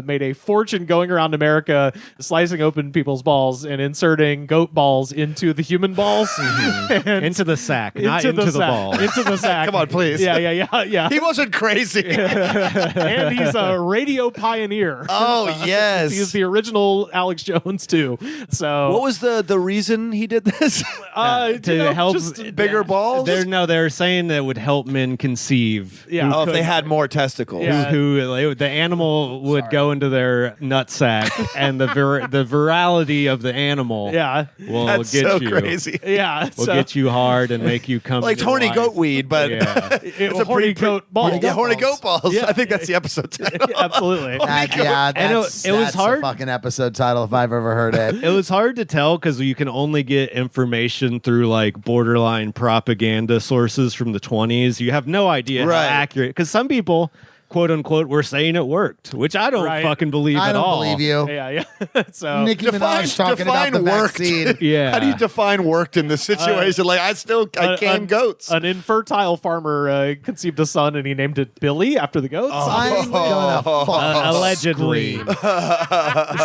made a fortune going around America, slicing open people's balls and inserting goat balls into the human balls. And Into the sack, not into the sack. ball. Into the sack. Come on, please. Yeah. He wasn't crazy. And he's a radio pioneer. Oh, yes. He's the original Alex Jones too. So What was the reason he did this? To help just Bigger balls? They're saying that it would help men conceive. Yeah. Oh, if they had more testicles. Yeah. The animal would go into their nutsack, and the virality of the animal will That's get so you. crazy. Yeah, Will get you hard and make you come Like to horny life. goat weed, but Yeah. it's a horny pretty goat balls. Yeah, horny goat balls. Yeah. I think that's the episode title. Absolutely. And it was That's hard- a fucking episode title if I've ever heard it. It was hard to tell because you can only get information through like borderline propaganda sources from the 20s. You have no idea Right. how accurate, because some people, quote unquote, were saying it worked, which I don't Right. fucking believe I at don't all. believe you. Yeah. So Nicki Minaj talking about the worked. vaccine. Yeah. How do you define worked in this situation? I came goats. An infertile farmer conceived a son, and he named it Billy after the goats. I'm gonna fucking Allegedly. scream.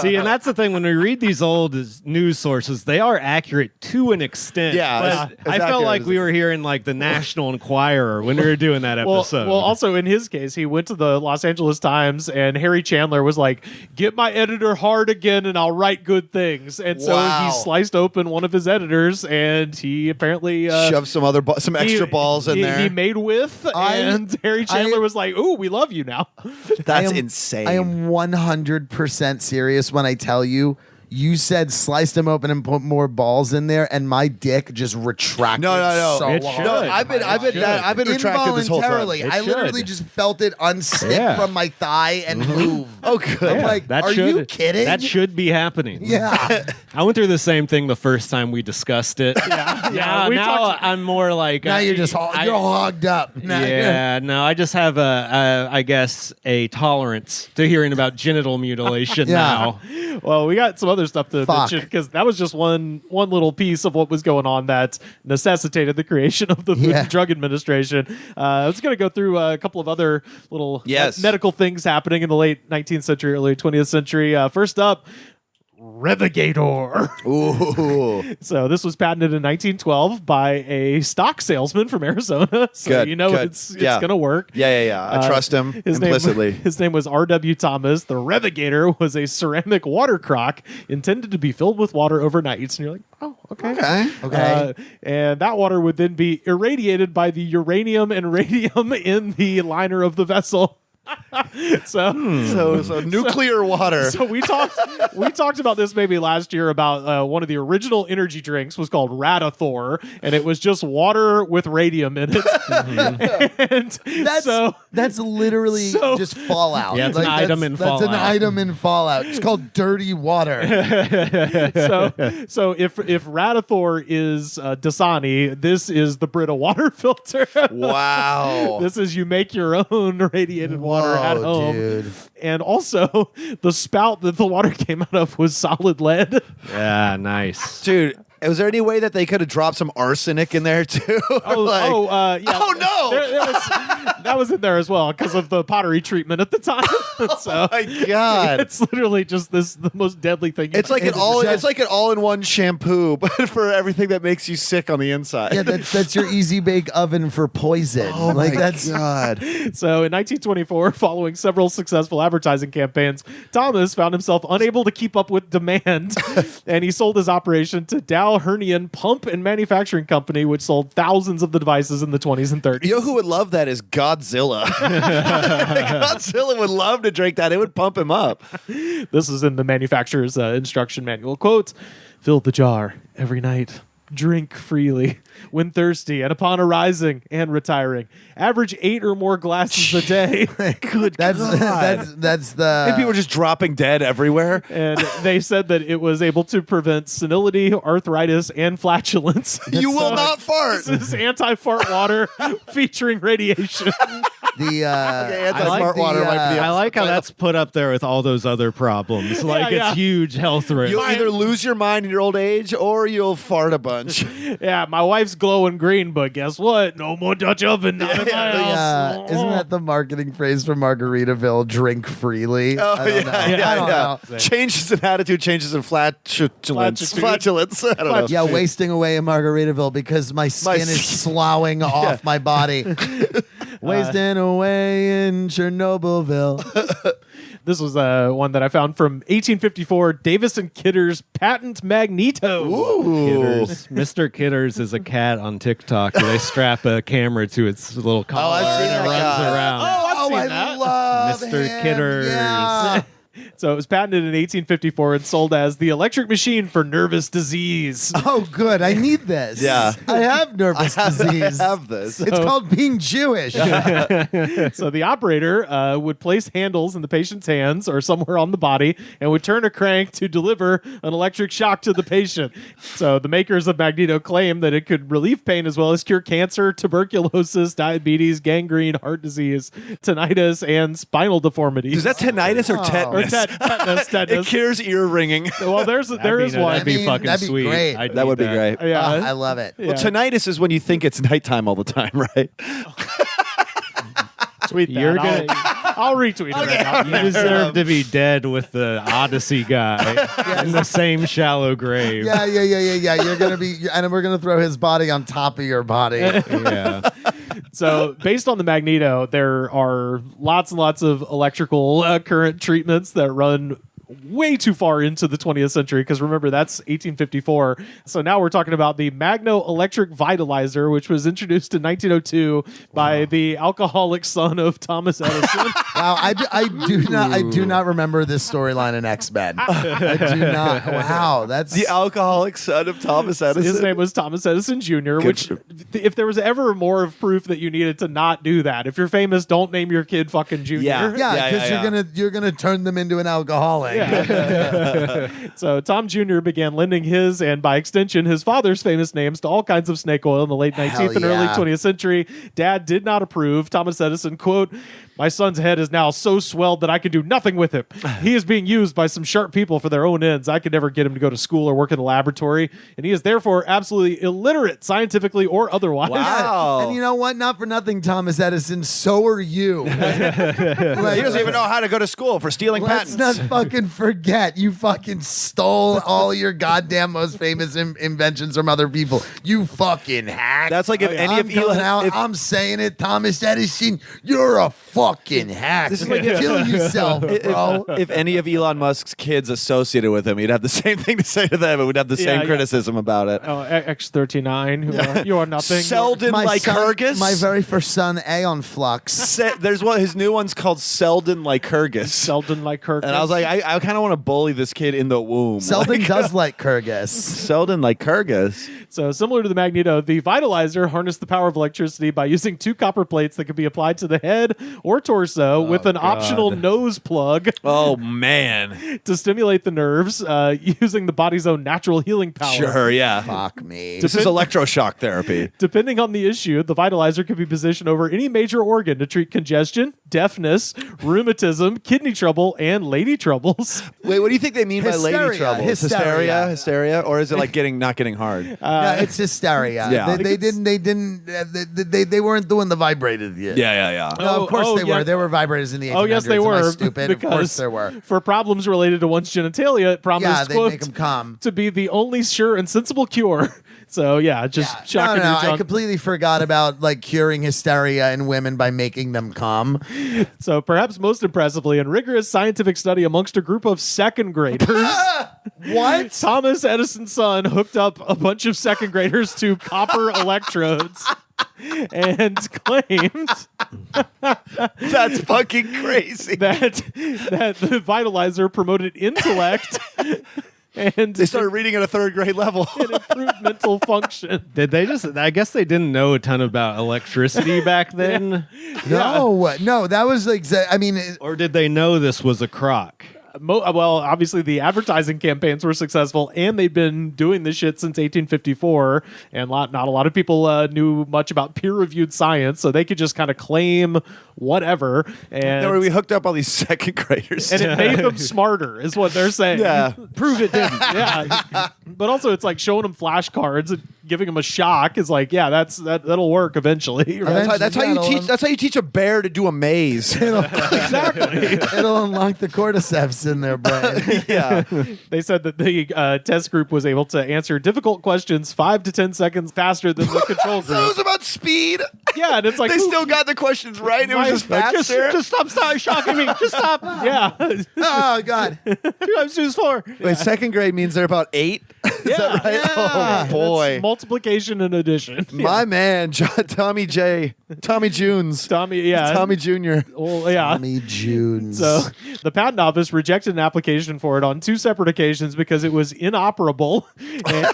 See, and that's the thing. When we read these old news sources, they are accurate to an extent. Yeah, but as I felt accurate like as we were hearing like the National Enquirer when we were doing that episode. Well, also in his case, he went to the Los Angeles Times, and Harry Chandler was like, "Get my editor hard again, and I'll write good things." And so Wow. he sliced open one of his editors, and he apparently Shove some extra balls in there. He made with, and Harry Chandler was like, "Ooh, we love you now." That's I am- insane. I am 100% serious when I tell you. You said sliced them open and put more balls in there, and my dick just retracted. No. So It hard. should. No, I've been retracted this whole time. Involuntarily. I literally should. just felt it unstick Yeah. from my thigh and move. Oh, good. I'm like, that are should, you kidding? That should be happening. Yeah. I went through the same thing the first time we discussed it. Now we talked- I'm more like now you're just you're hogged up. Now Yeah, no, I just have I guess a tolerance to hearing about genital mutilation Yeah. now. Well, we got some other other stuff to Fuck. mention because that was just one little piece of what was going on that necessitated the creation of the Food and Drug Administration. I was going to go through a couple of other little medical things happening in the late 19th century, early 20th century. First up, Revigator. Ooh. So this was patented in 1912 by a stock salesman from Arizona. So Good, you know good. it's going to work. Yeah. I trust him implicitly. His name was R.W. Thomas. The Revigator was a ceramic water crock intended to be filled with water overnight. And you're like, oh, okay. And that water would then be irradiated by the uranium and radium in the liner of the vessel. So nuclear water. So we talked about this maybe last year about one of the original energy drinks was called Radathor, and it was just water with radium in it. And that's literally just Fallout. Yeah, it's an item in Fallout. That's an item in Fallout. It's called dirty water. So if Radathor is Dasani, this is the Brita water filter. Wow. This is you make your own radiated water at home. Dude. And also, the spout that the water came out of was solid lead. Yeah, nice. Dude, was there any way that they could have dropped some arsenic in there too? Yeah. Oh no! That was in there as well because of the pottery treatment at the time. So, oh my God. It's literally just the most deadly thing. It's like an all-in-one shampoo, but for everything that makes you sick on the inside. Yeah, that's your easy bake oven for poison. Oh my God. So in 1924, following several successful advertising campaigns, Thomas found himself unable to keep up with demand, and he sold his operation to Dow Hernian Pump and Manufacturing Company, which sold thousands of the devices in the 20s and 30s. You know who would love that is Godzilla. Godzilla would love to drink that. It would pump him up. This is in the manufacturer's instruction manual. Quote, fill the jar every night. Drink freely when thirsty and upon arising and retiring. Average 8 or more glasses a day. Good That's the. And people were just dropping dead everywhere. And they said that it was able to prevent senility, arthritis, and flatulence. You will not fart. This is anti-fart water featuring radiation. Anti-fart water might be. I like how that's put up there with all those other problems. Like it's huge health risk. You'll either lose your mind in your old age or you'll fart a bunch. Yeah, my wife's glowing green, but guess what? No more Dutch oven. Not in my house. Isn't that the marketing phrase for Margaritaville? Drink freely. Oh, I don't know. Changes in attitude, changes in flatulence. Flatulence. I don't know. Yeah, wasting away in Margaritaville because my skin is sloughing off my body. Wasting away in Chernobylville. This was one that I found from 1854, Davis and Kidder's patent Magneto. Kidders. Mr. Kidders is a cat on TikTok where they strap a camera to its little collar I've seen and it that runs guy. around. I love Mr. him. Kidders. Yeah. So it was patented in 1854 and sold as the electric machine for nervous disease. Oh, good. I need this. Yeah. I have nervous disease. I have this. It's called being Jewish. So the operator would place handles in the patient's hands or somewhere on the body and would turn a crank to deliver an electric shock to the patient. So the makers of Magneto claim that it could relieve pain as well as cure cancer, tuberculosis, diabetes, gangrene, heart disease, tinnitus, and spinal deformities. Is that tinnitus or tetanus? Or tetanus. It cures ear ringing. Well, there is one. That'd be fucking that'd be sweet. great. I'd That would be need great. Yeah. I love it. Yeah. Well, tinnitus is when you think it's nighttime all the time, right? Tweet that. You're gonna- I'll retweet it. Right now. You deserve to be dead with the Odyssey guy in the same shallow grave. Yeah. You're gonna be, and we're gonna throw his body on top of your body. Yeah. So, based on the Magneto, there are lots and lots of electrical current treatments that run way too far into the 20th century, because remember, that's 1854. So now we're talking about the Magno Electric Vitalizer, which was introduced in 1902 by the alcoholic son of Thomas Edison. Wow, I do not remember this storyline in X-Men. I do not. Wow, that's The alcoholic son of Thomas Edison. His name was Thomas Edison Jr., which, if there was ever more of proof that you needed to not do that, if you're famous, don't name your kid fucking Junior. Yeah. because you're gonna turn them into an alcoholic. So Tom Jr. began lending his, and by extension, his father's famous names to all kinds of snake oil in the late 19th and early 20th century. Dad did not approve. Thomas Edison, quote, My son's head is now so swelled that I can do nothing with him. He is being used by some sharp people for their own ends. I could never get him to go to school or work in the laboratory, and he is therefore absolutely illiterate, scientifically or otherwise. Wow. And you know what? Not for nothing, Thomas Edison. So are you. He doesn't even know how to go to school for stealing Let's patents. not fucking forget you fucking stole all your goddamn most famous inventions from other people. You fucking hack. That's like if any I'm of coming Elon, out, if- I'm saying it, Thomas Edison. You're a fucking hack. This is like kill yourself, bro. if any of Elon Musk's kids associated with him, he'd have the same thing to say to them, and would have the same Yeah. criticism about it. Oh, X39, you are nothing. Selden Lycurgus. My very first son, Aeon Flux. There's one. His new one's called Selden Lycurgus. Selden Lycurgus. And I was like, I kind of want to bully this kid in the womb. Seldon does like Kyrgyz. Selden Lycurgus. So similar to the Magneto, the Vitalizer harnessed the power of electricity by using 2 copper plates that could be applied to the head or torso with an optional nose plug Oh man. to stimulate the nerves using the body's own natural healing power. Sure. Yeah. Fuck me. This is electroshock therapy. Depending on the issue, the Vitalizer can be positioned over any major organ to treat congestion, deafness, rheumatism, kidney trouble, and lady troubles. Wait, what do you think they mean by lady Hysteria. trouble? Hysteria. Hysteria, or is it like not getting hard? No, it's hysteria. Yeah. They weren't doing the vibrated yet. yeah. No, of course Oh, they yeah. were. There were vibrators in the 1800s. Oh, yes, they Am I were. stupid? Of Because course there were. For problems related to one's genitalia, it promised, Yeah, they quote, make them come. to be the only sure and sensible cure. So, yeah, just shocking. No, your I junk. completely forgot about like curing hysteria in women by making them come. So, perhaps most impressively, in rigorous scientific study amongst a group of second graders, What? Thomas Edison's son hooked up a bunch of second graders to copper electrodes and claimed That's fucking crazy. that the Vitalizer promoted intellect and They started reading at a 3rd grade level. improved mental function. Did they just? I guess they didn't know a ton about electricity back then, No, that was like, I mean, or did they know this was a crock? Well, obviously the advertising campaigns were successful, and they'd been doing this shit since 1854, and not a lot of people knew much about peer-reviewed science, so they could just kind of claim whatever, and No, we hooked up all these 2nd graders. and it made them smarter, is what they're saying. Yeah. Prove it didn't. Yeah, but also it's like showing them flashcards and giving them a shock is like, yeah, that'll work eventually. Right? That's how you teach. That's how you teach a bear to do a maze. Exactly. it'll unlock the cordyceps in their brain. Yeah. They said that the test group was able to answer difficult questions 5 to 10 seconds faster than the control So it was group. about speed. Yeah, and it's like They still got the questions right. It was just Like, faster. Just stop shocking me. Just stop. yeah. Oh God. 2 times 2 is 4. Wait, 2nd grade means they're about 8. Is that right? Yeah. Oh boy. Multiplication and addition. My man, Tommy Junes. Tommy Jr. Well, yeah. Me Junes. So the patent office rejected an application for it on 2 separate occasions because it was inoperable. And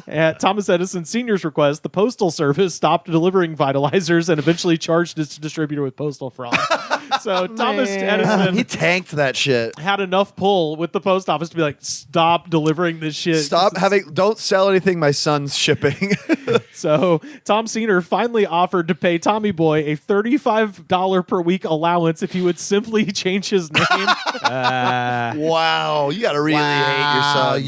at Thomas Edison Sr.'s request, the Postal Service stopped delivering vitalizers and eventually charged its distributor with postal fraud. So Thomas Edison He tanked that shit. had enough pull with the post office to be like, stop delivering this shit. Don't sell anything my son's shipping. So Tom Senior finally offered to pay Tommy Boy a $35 per week allowance if he would simply change his name. Wow. You got to really hate your son.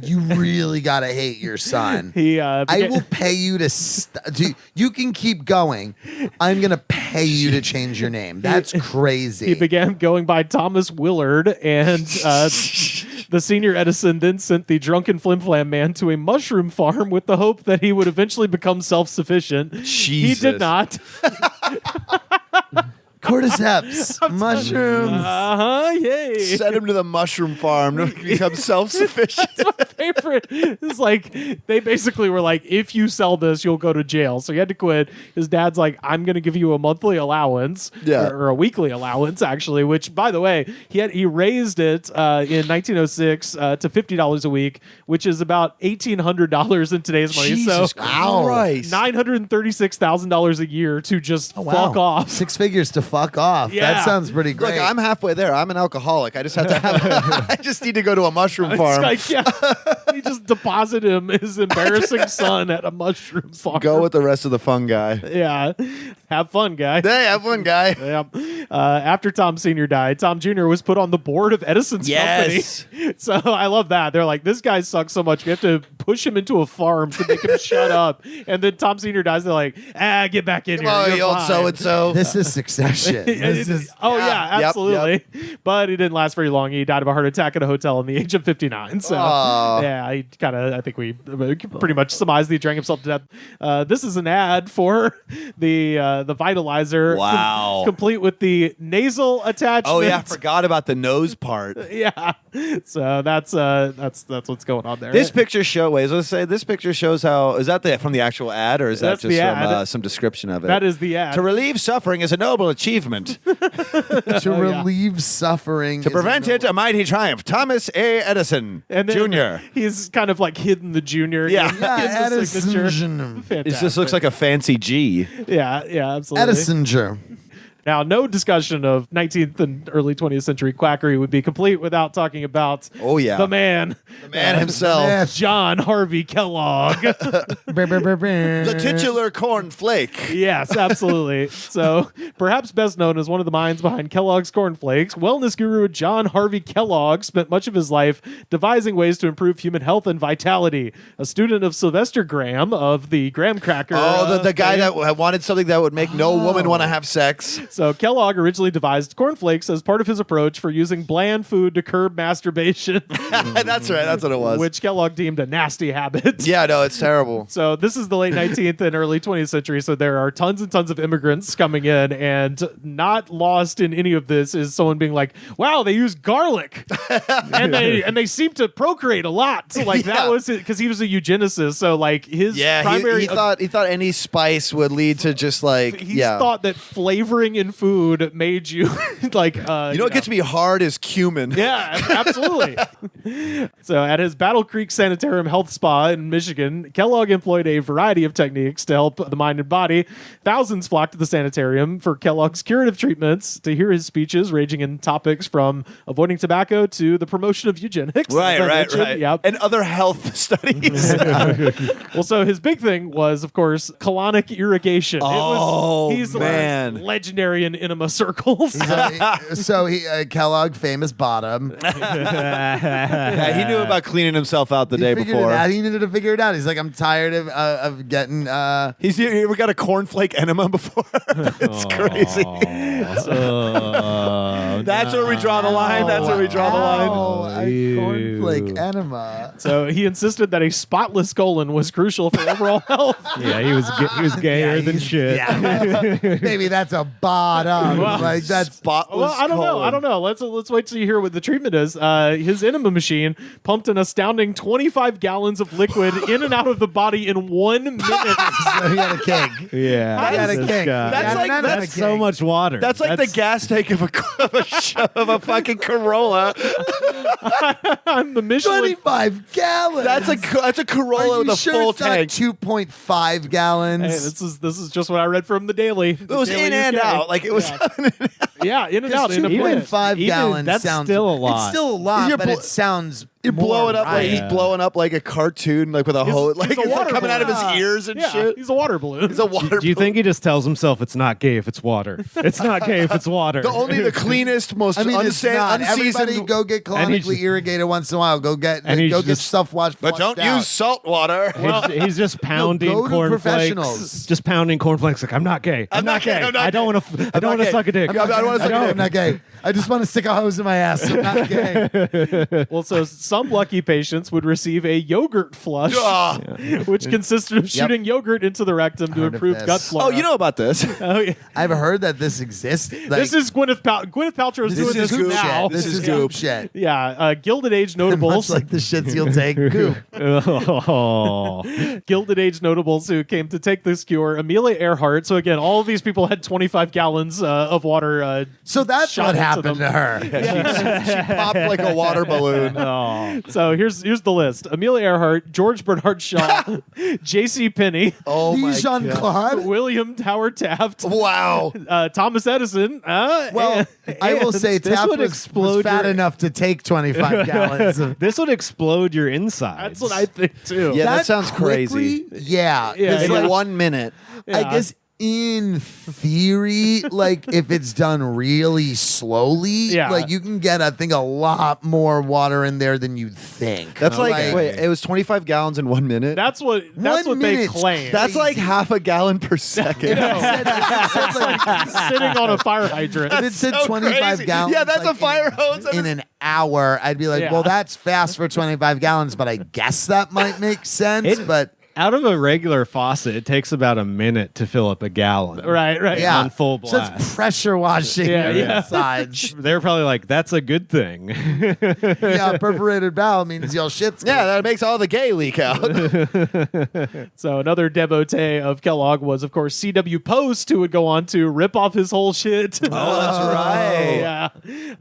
You really gotta hate your son. He I will pay you to. You can keep going. I'm gonna pay you to change your name. That's crazy. He began going by Thomas Willard, and the senior Edison then sent the drunken flim-flam man to a mushroom farm with the hope that he would eventually become self-sufficient. He did not. Cordyceps, mushrooms. Yay. Send him to the mushroom farm to become self-sufficient. My favorite is like, they basically were like, if you sell this, you'll go to jail. So he had to quit. His dad's like, I'm going to give you a monthly allowance, or a weekly allowance, actually, which, by the way, he raised it in 1906 to $50 a week, which is about $1,800 in today's money. Jesus So Christ. $936,000 a year to just fuck off. 6 figures to fuck off. Yeah. That sounds pretty great. Look, I'm halfway there. I'm an alcoholic. I just have to I just need to go to a mushroom farm. It's like, yeah, he just deposited his embarrassing son at a mushroom farm. Go with the rest of the fun guy. Yeah. Have fun, guy. Hey, have one guy. Yeah. After Tom Sr. died, Tom Jr. was put on the board of Edison's Yes. company. So I love that. They're like, this guy sucks so much. We have to push him into a farm to make him shut up. And then Tom Sr. dies. They're like, get back in here. Oh, You're you old fine. so-and-so. This is Succession. This is Yeah, Yep, absolutely. But he didn't last very long. He died of a heart attack at a hotel in the age of 59. So, Aw. yeah, he kind of, I think we pretty much surmised that he drank himself to death. This is an ad for the Vitalizer. Wow. Complete with the nasal attachment. Oh yeah, I forgot about the nose part. Yeah. So that's what's going on there. This picture this picture shows how is that from the actual ad or is that That's just the ad. some description of it? That is the ad. To relieve suffering is a noble achievement. to relieve suffering. To prevent it, a mighty triumph. Thomas A. Edison, and then Jr. He's kind of like hidden the junior. Yeah. in the signature. Edison. Fantastic. It just looks like a fancy G. Yeah, absolutely. Edisinger. Now, no discussion of 19th and early 20th century quackery would be complete without talking about the man himself. John Harvey Kellogg. The titular cornflake. Yes, absolutely. So, perhaps best known as one of the minds behind Kellogg's Cornflakes, wellness guru John Harvey Kellogg spent much of his life devising ways to improve human health and vitality. A student of Sylvester Graham of the Graham Cracker. The guy that wanted something that would make no woman want to have sex. So Kellogg originally devised cornflakes as part of his approach for using bland food to curb masturbation. That's right. That's what it was. Which Kellogg deemed a nasty habit. Yeah, no, it's terrible. So this is the late 19th and early 20th century. So there are tons and tons of immigrants coming in, and not lost in any of this is someone being like, "Wow, they use garlic, and they seem to procreate a lot." So like that was it because he was a eugenicist. So like his primary he thought any spice would lead to just like he thought that flavoring in food made you like what gets me hard is cumin. Yeah, absolutely. So at his Battle Creek Sanitarium Health Spa in Michigan, Kellogg employed a variety of techniques to help the mind and body. Thousands flocked to the sanitarium for Kellogg's curative treatments to hear his speeches ranging in topics from avoiding tobacco to the promotion of eugenics. Right. Yep. And other health studies. Well, so his big thing was, of course, colonic irrigation. He's man. Like legendary in enema circles. So Kellogg, famous bottom. Yeah, he knew about cleaning himself out the day Figured before. it out. He needed to figure it out. He's like, I'm tired of getting. He's ever got a cornflake enema before? It's crazy. That's where we draw the line. That's where we draw the line. A cornflake enema. So he insisted that a spotless colon was crucial for overall health. Yeah, he was gayer than shit. Yeah, maybe that's a bottom. Like that's spotless. Well, I don't know. Let's wait till you hear what the treatment is. His enema machine pumped an astounding 25 gallons of liquid in and out of the body in 1 minute. So he had a keg. Yeah, He had a keg. that's so much water. That's like the gas tank of a fucking Corolla. I'm the Michelin. 25 gallons. That's a Corolla with a full tank. 2.5 gallons. Hey, this is just what I read from the Daily. It was in and out. Like it was. Yeah, in and out. In a minute. 2.5 gallons. that's sounds still a lot. It's still a lot, You're but it sounds. You're blowing up right. like he's blowing up like a cartoon, like with a hose, like he's a it's like water coming out of his balloon. ears and Yeah, shit. he's a water balloon. He's a water. Do you think he just tells himself it's not gay if it's water? It's not gay if it's water. only the cleanest, most I mean, it's not. Everybody unseasoned? go get canonically irrigated once in a while. Go get stuff washed. But don't use salt water. He's just pounding go to cornflakes. professionals. Just pounding cornflakes. Like I'm not gay. I'm not gay. I'm not I don't want to. I don't want to suck a dick. I don't want to suck a I'm dick. not gay. I just want to stick a hose in my ass. I'm not gay. Well, so some lucky patients would receive a yogurt flush, which consisted of shooting yogurt into the rectum to Heard of improve this. gut flora. Oh, you know about this? Oh, yeah. I've heard that this exists. Like, This is Gwyneth Paltrow's doing this goop now. shit. This is goop shit. Yeah, Gilded Age Much notables. like the shits you'll take. Goop. Oh. Gilded Age notables who came to take this cure. Amelia Earhart. So again, all of these people had 25 gallons of water. So that's shot what into happened them. to her. She popped like a water balloon. So here's the list: Amelia Earhart, George Bernard Shaw, J.C. Penney, Jean Claude. William Howard Taft, Wow. Thomas Edison. Well, I will say this Taft would was explode fat your- enough to take 25 gallons. This would explode your insides. That's what I think too. Yeah, that sounds crazy. quickly, Yeah. Yeah, It's In like- 1 minute. I guess in theory, like if it's done really slowly, Yeah. like you can get, I think, a lot more water in there than you'd think. That's like, Like- wait, it was 25 gallons in 1 minute? That's what 1 they minute's claim. That's like crazy. half a gallon per second. It's like sitting on a fire hydrant. If it said so 25 crazy. gallons, Yeah, that's like, a fire hose. in an hour, I'd be like, Yeah. well, that's fast for 25 gallons, but I guess that might make sense. But Out of a regular faucet, it takes about a minute to fill up a gallon. Right. yeah, on full so blast. it's pressure washing Yeah, your yeah. insides. They're probably like, that's a good thing. Yeah, perforated bowel means your shit's Yeah, that makes all the gay leak out. So another devotee of Kellogg was, of course, C.W. Post, who would go on to rip off his whole shit. Oh, that's right. Yeah.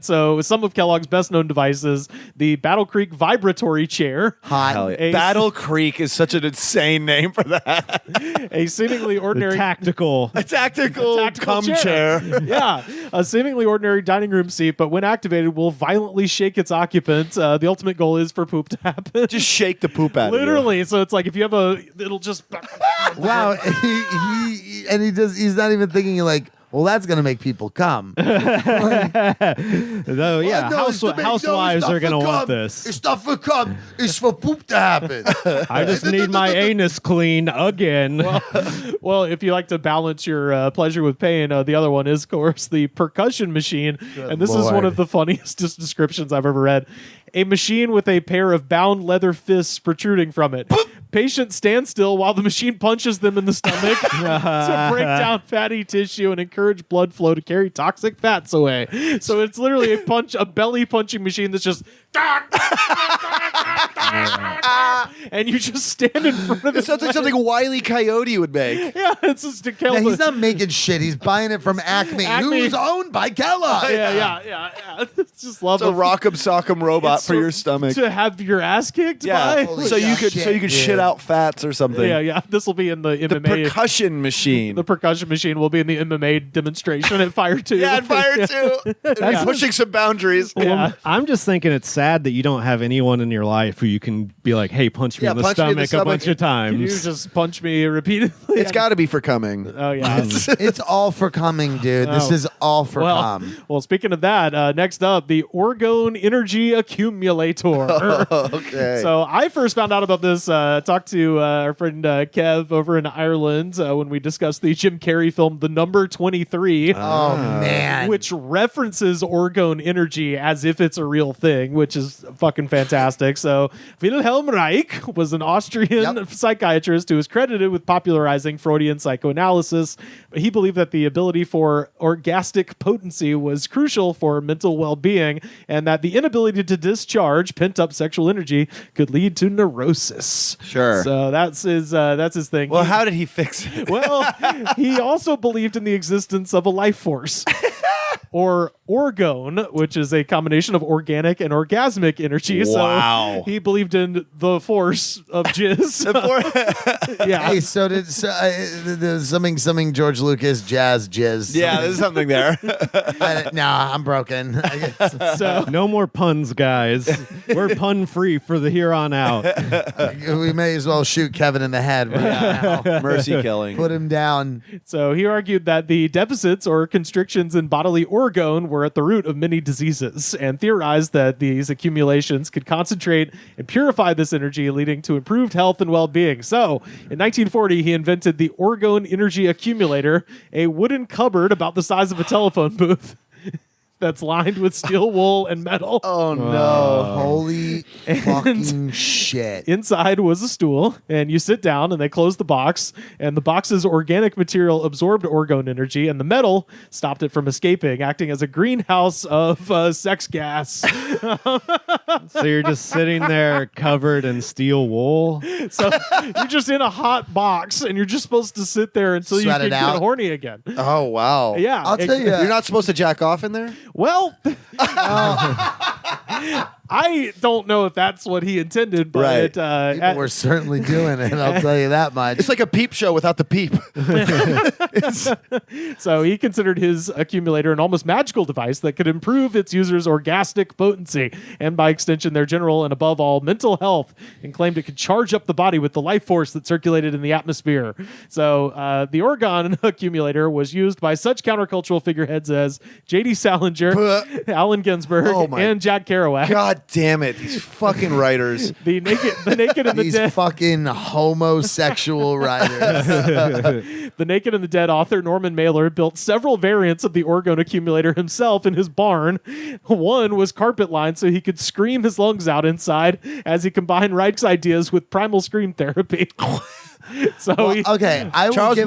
So some of Kellogg's best-known devices: the Battle Creek vibratory chair, hot. Hell yeah. A- Battle Creek is such an insane name for that. a seemingly ordinary Tactical. A tactical cum chair. Yeah, a seemingly ordinary dining room seat, but when activated, will violently shake its occupant. The ultimate goal is for poop to happen. Just shake the poop out of you. Literally. So it's like if you have it'll just. Wow, he's not even thinking like, well, that's gonna make people come. Though, yeah, No, it's to make- housewives no, are it's going to not for want cum. this. It's not for cum. It's for poop to happen. I just need my anus clean again. Well, if you like to balance your pleasure with pain, the other one is, of course, the percussion machine. And this is one Lord. of the funniest descriptions I've ever read. A machine with a pair of bound leather fists protruding from it. Patient stand still while the machine punches them in the stomach to break down fatty tissue and encourage blood flow to carry toxic fats away. So it's literally a belly punching machine that's just and you just stand in front of It it. sounds like something Wile E. Coyote would make. Yeah, it's just to kill Yeah, the- he's not making shit. He's buying it from Acme, Acme. who's owned by Kellogg. Yeah. It's just love It's a rock'em sock'em robot It's for your stomach. to have your ass kicked Yeah, by. so you could shit, shit dude. out fats or something. Yeah. This will be in the The MMA. percussion machine. The percussion machine will be in the MMA demonstration at Fire 2. Yeah, and Fire too. Yeah. Pushing some boundaries. Yeah. I'm just thinking it's sad that you don't have anyone in your life who you can be like, hey, punch me Yeah, in the punch me in the stomach a bunch stomach. of times. You just punch me repeatedly. It's got to be for coming. Oh yeah. It's all for coming, dude. This Oh. is all for cum. Well, speaking of that, next up, the Orgone Energy Accumulator. Okay. So I first found out about this. Talked to our friend Kev over in Ireland when we discussed the Jim Carrey film The Number 23. Oh man. Which references orgone energy as if it's a real thing, which is fucking fantastic. So Wilhelm Reich was an Austrian psychiatrist who was credited with popularizing Freudian psychoanalysis. He believed that the ability for orgastic potency was crucial for mental well-being, and that the inability to discharge pent-up sexual energy could lead to neurosis. Sure. So that's his thing. Well, how did he fix it? Well, he also believed in the existence of a life force. Or orgone, which is a combination of organic and orgasmic energy. Wow. So he believed in the force of jizz. Yeah. Hey, so there's something George Lucas jazz jizz. Yeah, there's something there. Nah, I'm broken. I guess. So No more puns, guys. We're pun free for the here on out. We may as well shoot Kevin in the head right now. Mercy killing. Put him down. So he argued that the deficits or constrictions in bodily orgone were at the root of many diseases, and theorized that these accumulations could concentrate and purify this energy, leading to improved health and well-being. So in 1940, he invented the Orgone Energy Accumulator, a wooden cupboard about the size of a telephone booth that's lined with steel wool and metal. Oh no. Holy fucking shit. Inside was a stool, and you sit down, and they close the box, and the box's organic material absorbed orgone energy, and the metal stopped it from escaping, acting as a greenhouse of sex gas. So you're just sitting there covered in steel wool. So you're just in a hot box, and you're just supposed to sit there until you Sweat can it get out. horny again. Oh wow. Yeah. I'll tell you. You're not supposed to jack off in there? Well, I don't know if that's what he intended, but Right. People were certainly doing it. I'll tell you that much. It's like a peep show without the peep. so he considered his accumulator an almost magical device that could improve its users' orgastic potency and, by extension, their general and above all mental health, and claimed it could charge up the body with the life force that circulated in the atmosphere. So the Oregon accumulator was used by such countercultural figureheads as J.D. Salinger, Allen Ginsberg, and Jack Kerouac. God damn it, these fucking writers. The naked and the These dead. fucking homosexual writers. The Naked and the Dead author Norman Mailer built several variants of the Oregon accumulator himself in his barn. One was carpet lined so he could scream his lungs out inside as he combined Reich's ideas with primal scream therapy. So Okay, Charles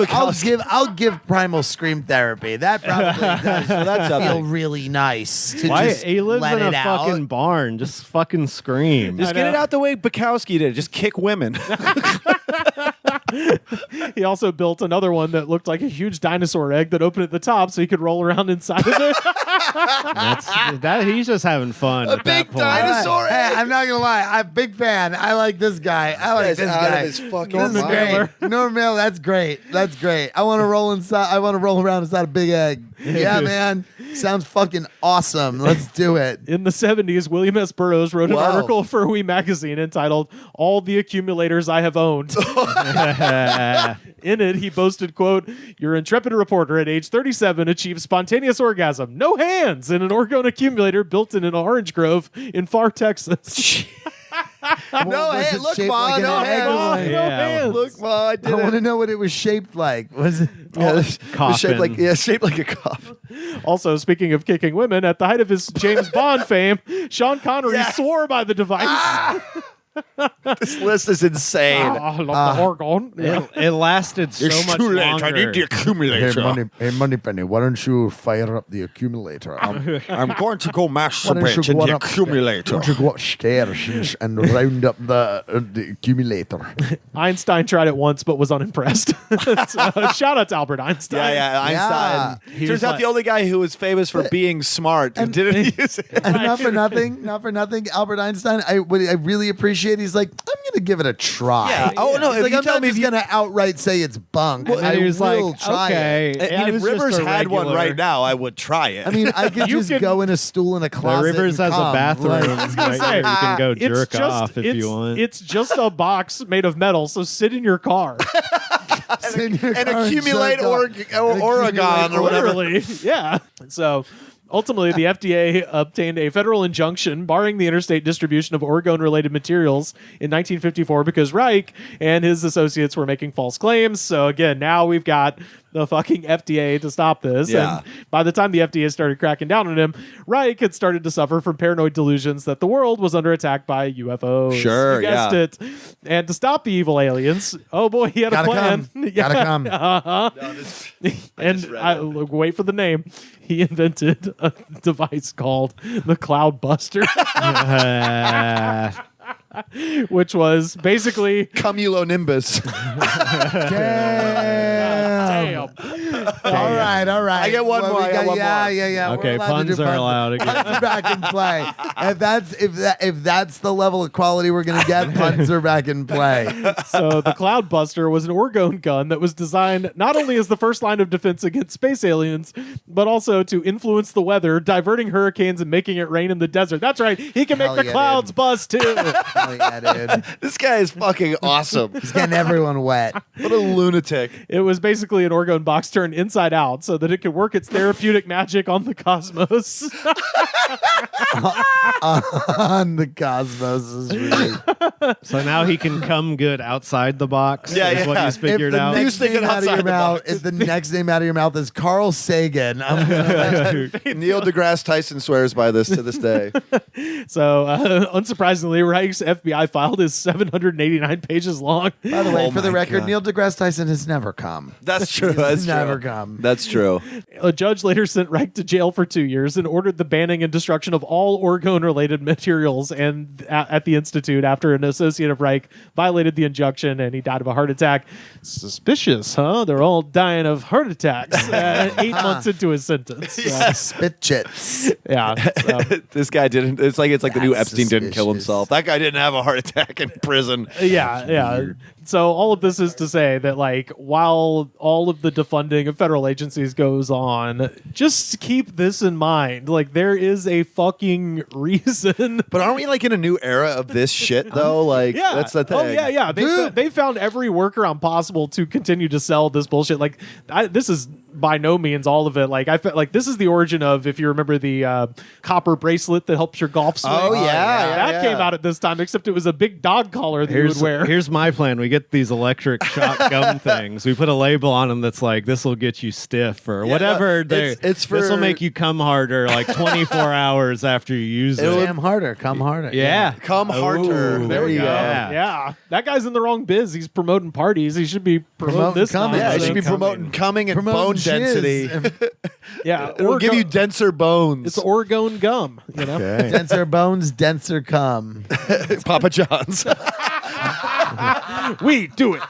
I'll give primal scream therapy. That probably does that's feel something. really nice. To Why just he lives let in a it out. fucking barn? Just fucking scream. Just get it out the way Bukowski did. Just kick women. he also built another one that looked like a huge dinosaur egg that opened at the top so he could roll around inside of it. He's just having fun. at that big point. dinosaur. Hey, I'm not gonna lie. I'm a big fan. I like this guy. I like guy's this out of guy. his fucking This is mind. great. Norman Mailer, that's great. That's great. I want to roll inside. I want to roll around inside a big egg. Yeah, man. Sounds fucking awesome. Let's do it. In the 70s, William S. Burroughs wrote an Wow. article for We Magazine entitled All the Accumulators I Have Owned. In it, he boasted, quote, "Your intrepid reporter at age 37 achieved spontaneous orgasm, no hands, in an Oregon accumulator built in an orange grove in Far, Texas." No, hey, it look, shaped Ma, like an no egg? hands. No Yeah. hands. Look, Ma, I did I want to it. know what it was shaped like. Was it? Yeah, it was Coffin. shaped like a coffin. Also, speaking of kicking women, at the height of his James Bond fame, Sean Connery swore by the device. This list is insane. I love the Oregon. It lasted so much longer. accumulator. Hey, Moneypenny, why don't you fire up the accumulator? I'm going to go Why don't you go up- Why don't you go upstairs and round up the accumulator? Einstein tried it once but was unimpressed. So, shout out to Albert Einstein. Yeah, Einstein. He Turns was out like- the only guy who was famous for being smart and didn't use it. And not for nothing, Albert Einstein. What I really appreciate. He's like, I'm gonna give it a try. Yeah. Oh, no, He's if like, you I'm tell not me just if you- gonna outright say it's bunk. And I he was will like, try okay. it. And it if was just Rivers a had one regular- right now, I would try it. I mean, I could You just can- go in a stool in a closet. Rivers and has a come. bathroom Like, right here. You can go It's jerk just- off if it's- you want. It's just a box made of metal, so sit in your car. sit in your and car accumulate jerk off. Oregon or whatever. Literally. Yeah. So ultimately, the FDA obtained a federal injunction barring the interstate distribution of Oregon-related materials in 1954 because Reich and his associates were making false claims. So again, now we've got the fucking FDA to stop this. Yeah. And by the time the FDA started cracking down on him, Reich had started to suffer from paranoid delusions that the world was under attack by UFOs. Sure, You guessed yeah. it. And to stop the evil aliens, oh boy, he had Gotta a plan. come. Gotta come. Uh-huh. And look, wait for the name. He invented a device called the Cloud Buster, which was basically Cumulonimbus. Damn. All right. I get one more, we I got one yeah, more. Yeah. Okay, We're allowed to puns do are allowed again. Puns are back in play. If that's the level of quality we're gonna get, puns are back in play. so the Cloud Buster was an Oregon gun that was designed not only as the first line of defense against space aliens, but also to influence the weather, diverting hurricanes and making it rain in the desert. That's right. He can make Hell the yeah, clouds dude. bust too. Oh, yeah, dude. This guy is fucking awesome. He's getting everyone wet. What a lunatic. It was basically an Oregon box turned inside out so that it could work its therapeutic magic on the cosmos. On the cosmos is really. So now he can come good outside the box. Yeah, is what yeah. he's figured if the out. Next thinking name out of outside your the mouth, box. if the next name out of your mouth is Carl Sagan, I'm gonna Neil deGrasse Tyson swears by this to this day. So, unsurprisingly, Reich's FBI filed is 789 pages long. By the way, Oh for the my record, God. Neil deGrasse Tyson has never come. That's true. He's That's never true. gum. That's true. A judge later sent Reich to jail for 2 years and ordered the banning and destruction of all orgone-related materials and at the Institute after an associate of Reich violated the injunction and he died of a heart attack. Suspicious, huh? They're all dying of heart attacks 8 months into his sentence. Spit chits. Yeah. So. This guy didn't. It's like the new That's Epstein didn't kill suspicious. himself. That guy didn't have a heart attack in prison. Yeah. So all of this is to say that, like, while all of the defunding of federal agencies goes on, just keep this in mind. Like, there is a fucking reason. But aren't we like in a new era of this shit though? Like, Yeah. that's the thing. Oh, yeah. They found every workaround possible to continue to sell this bullshit. Like, this is by no means all of it. Like, I felt like this is the origin of, if you remember the copper bracelet that helps your golf swing. Oh, yeah. That came out at this time, except it was a big dog collar that you would wear. Here's my plan. We get these electric shock gum things. We put a label on them that's like, this will get you stiff or whatever. It's for... This will make you come harder like 24 hours after you use it. Come harder. Come harder. Yeah. Come harder. There There we you go. go. Yeah. That guy's in the wrong biz. He's promoting parties. He should be promoting this coming. Yeah, it nonsense. should be promoting coming and bone density. Yeah. It'll give you denser bones. It's orgone gum, you know? Denser bones, denser cum. Papa John's. We do it.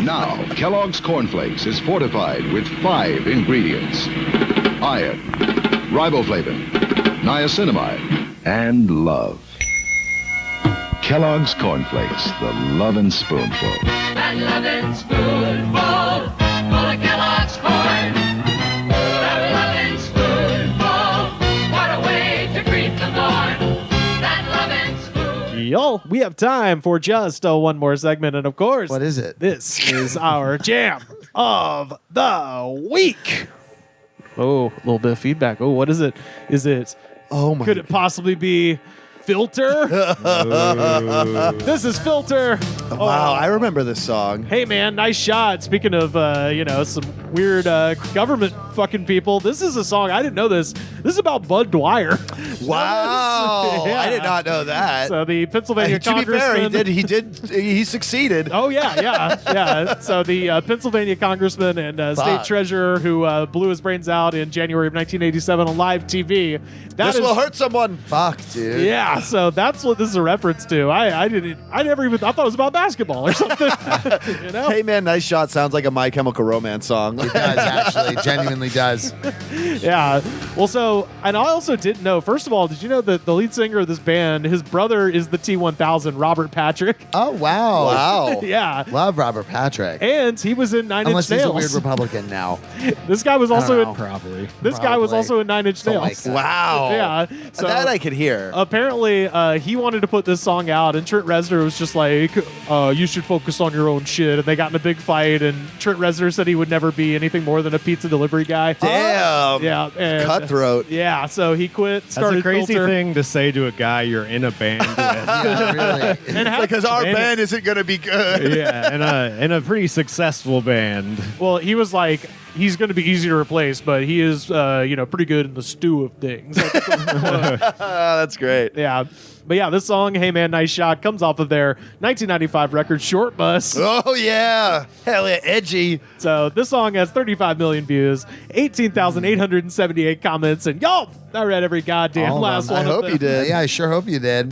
Now, Kellogg's Corn Flakes is fortified with 5 ingredients: iron, riboflavin, niacinamide, and love. Kellogg's Corn Flakes, the lovin' spoonful. That lovin' spoonful, full of Kellogg's corn. That lovin' spoonful, what a way to greet the morn. That lovin' spoonful. Y'all, we have time for just one more segment. And of course, What is it? This is our jam of the week. Oh, a little bit of feedback. Oh, what is it? Is it? Oh my! Could it possibly be Filter? This is Filter. Wow, I remember this song. Hey man, nice shot. Speaking of some weird government fucking people, this is a song, I didn't know this. This is about Bud Dwyer. Wow, Yeah. I did not know that. So the Pennsylvania to be fair, congressman. he succeeded. Oh yeah. So the Pennsylvania congressman and state treasurer who blew his brains out in January of 1987 on live TV. This will hurt someone. Fuck, dude. Yeah, so that's what this is a reference to. I thought it was about basketball or something. You know? Hey man, nice shot sounds like a My Chemical Romance song. It does, actually. Genuinely does. Yeah. Well, so, and I also didn't know, first of all, did you know that the lead singer of this band, his brother is the T-1000, Robert Patrick? Oh, wow. Wow. Yeah. Love Robert Patrick. And he was in Nine Unless Inch he's Nails. a weird Republican now. This guy was also know. in, Probably. this guy was Probably. also in Nine Inch Something Nails. like that. Wow. Yeah. So that I could hear. apparently he wanted to put this song out, and Trent Reznor was just like, you should focus on your own shit. And they got in a big fight, and Trent Reznor said he would never be anything more than a pizza delivery guy. Damn. Yeah. And, Cutthroat. Yeah, so he quit, That's started a crazy Filter. thing to say to a guy you're in a band with. Yeah, really. And how- Because our and- band isn't going to be good. Yeah, in a pretty successful band. Well, he was like, he's going to be easy to replace, but he is, pretty good in the stew of things. That's great. Yeah. But yeah, this song, Hey Man, Nice Shot, comes off of their 1995 record, Short Bus. Oh, yeah. Hell yeah, edgy. So this song has 35 million views, 18,878 comments, and y'all, I read every goddamn All of last them. one I of hope them. you did. Yeah, I sure hope you did.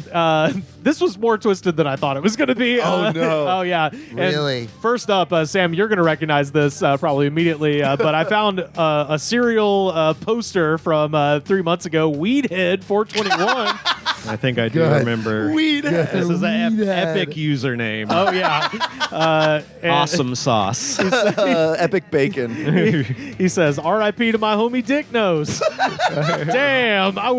This was more twisted than I thought it was going to be. Oh, no. Oh, yeah. And Really? first up, Sam, you're going to recognize this probably immediately, but I found a serial poster from 3 months ago, Weedhead 421. I think I do Good. remember. Weedhead. This is an Weedhead. epic username. Oh, yeah. And Awesome sauce. Epic bacon. He says, R.I.P. to my homie Dick Nose. Damn, I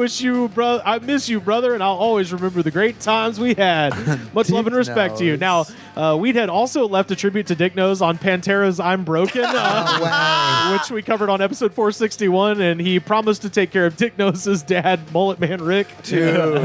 miss you, brother, and I'll always remember the great times we had. Much love and Dick respect to you. Now, Nose. Weedhead also left a tribute to Dick Nose on Pantera's I'm Broken, wow. which we covered on episode 461, and he promised to take care of Dick Nose's dad, Mullet Man Rick. Dude.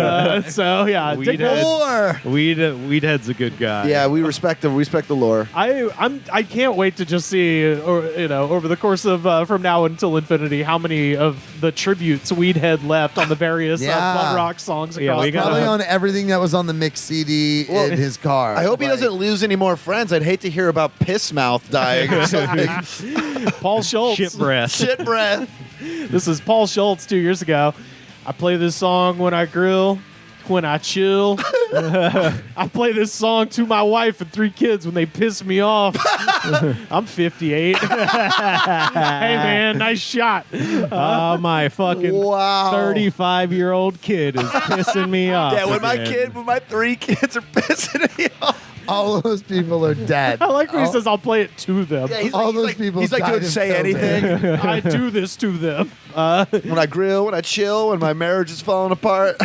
So yeah, Dick Wolf. Weedhead's a good guy. Yeah, we respect the lore. I can't wait to just see, over the course of from now until infinity, how many of the tributes Weedhead left on the various Blood Rock songs. Probably on everything that was on the mix CD in his car. I hope he doesn't lose any more friends. I'd hate to hear about Piss Mouth dying or something. Paul Schultz. Shit breath. Shit breath. This is Paul Schultz 2 years ago. I play this song when I grill, when I chill. I play this song to my wife and 3 kids when they piss me off. I'm 58. Hey, man, nice shot. My fucking 35-year-old kid is pissing me off. Yeah, when my 3 kids are pissing me off. All of those people are dead. I like when he says, I'll play it to them. Yeah, all those people He's like, died don't of say COVID. anything. I do this to them. When I grill, when I chill, when my marriage is falling apart.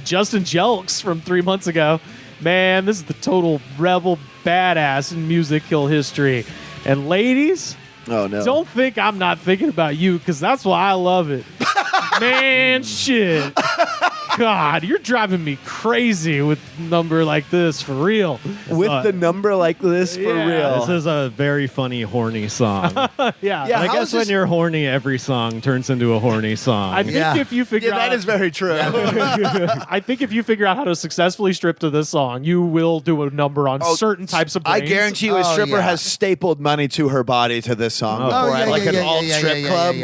Justin Jelks from 3 months ago. Man, this is the total rebel badass in music hill history. And ladies, oh no, don't think I'm not thinking about you, because that's why I love it. Man, shit. God, you're driving me crazy with a number like this, for real. With the number like this, for real. This is a very funny, horny song. Yeah. I guess when you're horny, every song turns into a horny song. I think if you figure out... that is very true. I think if you figure out how to successfully strip to this song, you will do a number on certain types of I brains. guarantee you a stripper has stapled money to her body to this song before at like an alt strip club.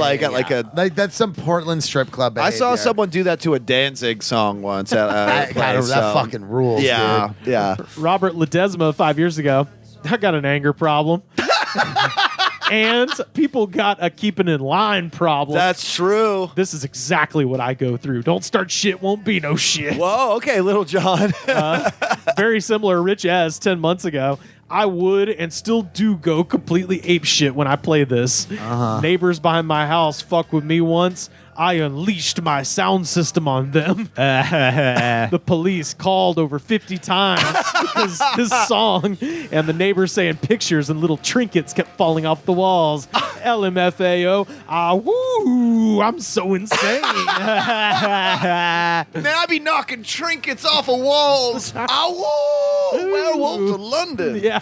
Like that's some Portland strip club behavior. I saw someone do that to a Danzig song once. That fucking rules, yeah, dude. Yeah. Robert Ledesma 5 years ago. I got an anger problem. And people got a keeping in line problem. That's true. This is exactly what I go through. Don't start shit, won't be no shit. Whoa, okay, Little John. Very similar, Rich S 10 months ago. I would and still do go completely ape shit when I play this. Neighbors behind my house fuck with me once. I unleashed my sound system on them. The police called over 50 times because this song and the neighbors saying pictures and little trinkets kept falling off the walls. LMFAO. Ah, woo, I'm so insane. Man, I be knocking trinkets off of walls. Ah, woo, werewolves of London. Yeah.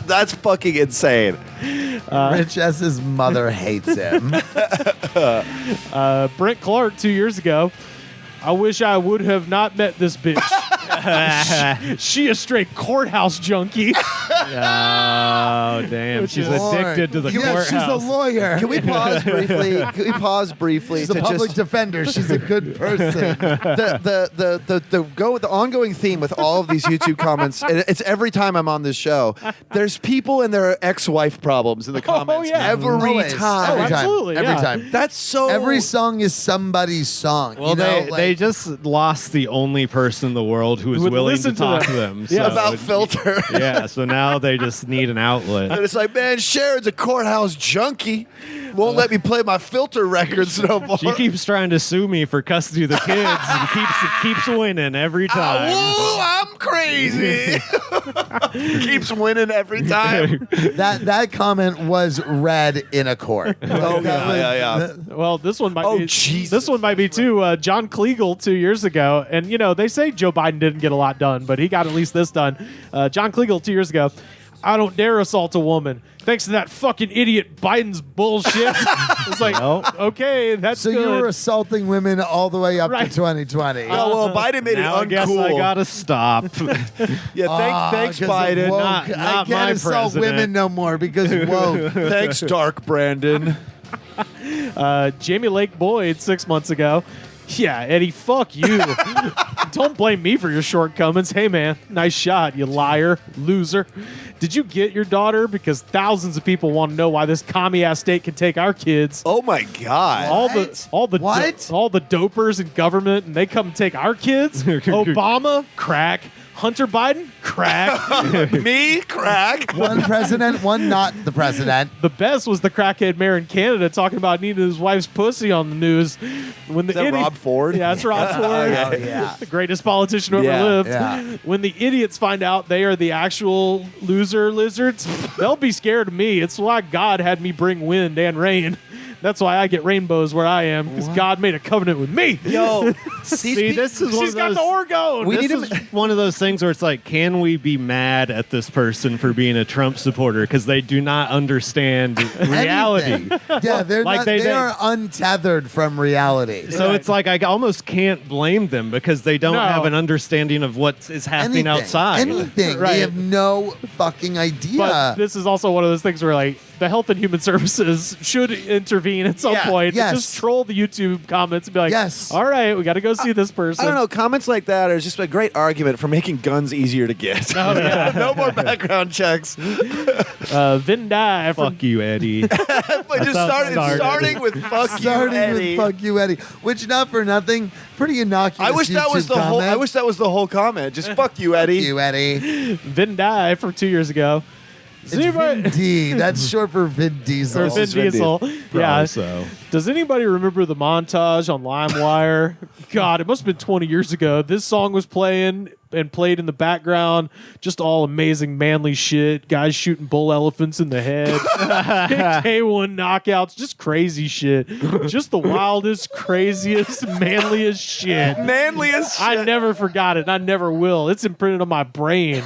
That's fucking insane. Rich S's mother hates him. Brent Clark 2 years ago. I wish I would have not met this bitch. She a straight courthouse junkie. Oh, damn. She's addicted to the courthouse. She's a lawyer. Can we pause briefly? She's a public defender. She's a good person. The ongoing theme with all of these YouTube comments, and it's every time I'm on this show, there's people and their ex-wife problems in the comments. yeah. Every Always. time. Every time. absolutely, Every yeah. time. That's so... Every song is somebody's song. Well, you know? they just lost the only person in the world who was would willing to listen to talk them. to them. Yeah, so about Filter. Yeah, so now they just need an outlet. And it's like, man, Sharon's a courthouse junkie. Won't let me play my Filter records no more. She keeps trying to sue me for custody of the kids and keeps winning every time. Woo, I'm crazy. Keeps winning every time. that comment was read in a court. Oh, yeah. Well, this one might Oh, be. Jesus. This one might be too. John Kliegel 2 years ago, and they say Joe Biden didn't get a lot done, but he got at least this done. John Kliegel 2 years ago. I don't dare assault a woman. Thanks to that fucking idiot Biden's bullshit. It's like, okay, that's So good. you were assaulting women all the way up Right. to 2020. Oh, well, Biden made Now I it guess uncool. I gotta stop. Yeah, thanks, 'Cause of Biden. woke. Not I my can't assault president. women no more because woke. Thanks, Dark Brandon. Jamie Lake Boyd 6 months ago. Yeah, Eddie, fuck you. Don't blame me for your shortcomings. Hey, man, nice shot, you liar, loser. Did you get your daughter? Because thousands of people want to know why this commie-ass state can take our kids. Oh, my God. All the dopers in government, and they come and take our kids. Obama, crack. Hunter Biden, crack. Me, crack. One president, one not the president. The best was the crackhead mayor in Canada talking about needing his wife's pussy on the news. When the Is that Rob Ford? Yeah, that's Rob Ford. Oh, yeah. The greatest politician who ever lived. Yeah. When the idiots find out they are the actual loser lizards, they'll be scared of me. It's why God had me bring wind and rain. That's why I get rainbows where I am, because God made a covenant with me. Yo, See, this is one She's of got those. the orgone. This is one of those things where it's like, can we be mad at this person for being a Trump supporter because they do not understand reality? Anything. Yeah, they're Like not, they- they are untethered from reality. So it's like I almost can't blame them because they don't No. have an understanding of what is happening outside. Anything. Right. They have no fucking idea. But this is also one of those things where, like, the Health and Human Services should intervene at some point and Yes. just troll the YouTube comments and be like, Yes. all right, we got to go see this person. I don't know. Comments like that are just a great argument for making guns easier to get. Oh, yeah. No more background checks. Vin Dye from Fuck you, Eddie. But just starting with fuck you, Starting Eddie. with "fuck you, Eddie," which, not for nothing, pretty innocuous. I wish that was YouTube the whole. I comment. wish that was the whole comment. Just fuck you, Eddie. Fuck you, Eddie. Vin Dye from 2 years ago. Does It's anybody- Vin D. That's short for Vin Diesel. or Vin Diesel. Yeah. So Does anybody remember the montage on LimeWire? God, it must have been 20 years ago. This song was playing and played in the background. Just all amazing manly shit. Guys shooting bull elephants in the head. K1 knockouts. Just crazy shit. Just the wildest, craziest, manliest shit. Manliest shit. I never forgot it, and I never will. It's imprinted on my brain.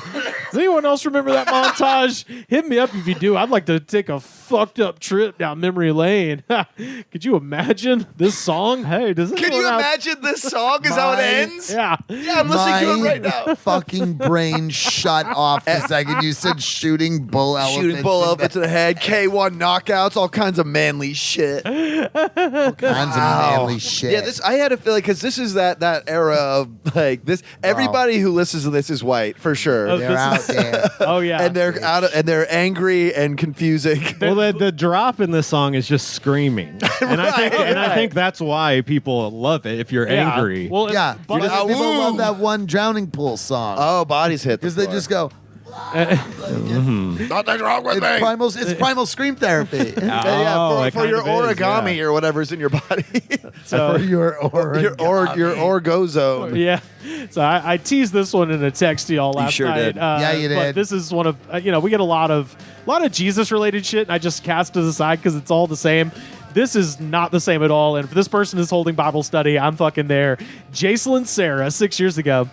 Does anyone else remember that montage? Hit me up if you do. I'd like to take a fucked up trip down memory lane. Could you imagine this song? hey, does Can you imagine this song is how it ends? Yeah. Yeah, I'm listening to it right now. Fucking brain shut off the second you said shooting bull elephants. Shooting bull elephants in the head, K1 knockouts, all kinds of manly shit. Kinds of manly shit. Yeah, this I had a feeling because this is that era of like this. Everybody who listens to this is white for sure, Oh, They're this out is- there. Oh, yeah. and they're and they're angry and confusing. Well, the drop in this song is just screaming, and I think that's why people love it. If you're Yeah. angry, Well, Yeah, but- because Ah, people woo. love that one drowning pool song. Oh, bodies hit Because they just go, nothing's wrong with it's primal scream therapy. Yeah, it for your kind of is, origami yeah. or whatever's in your body, so, For your origami. your orgo zone. yeah. So I teased this one in a text to y'all last sure night. did. Yeah, you But did. this is one of we get a lot of Jesus related shit, and I just cast it aside because it's all the same. This is not the same at all. And if this person is holding Bible study, I'm fucking there. Jacelyn Sarah, 6 years ago.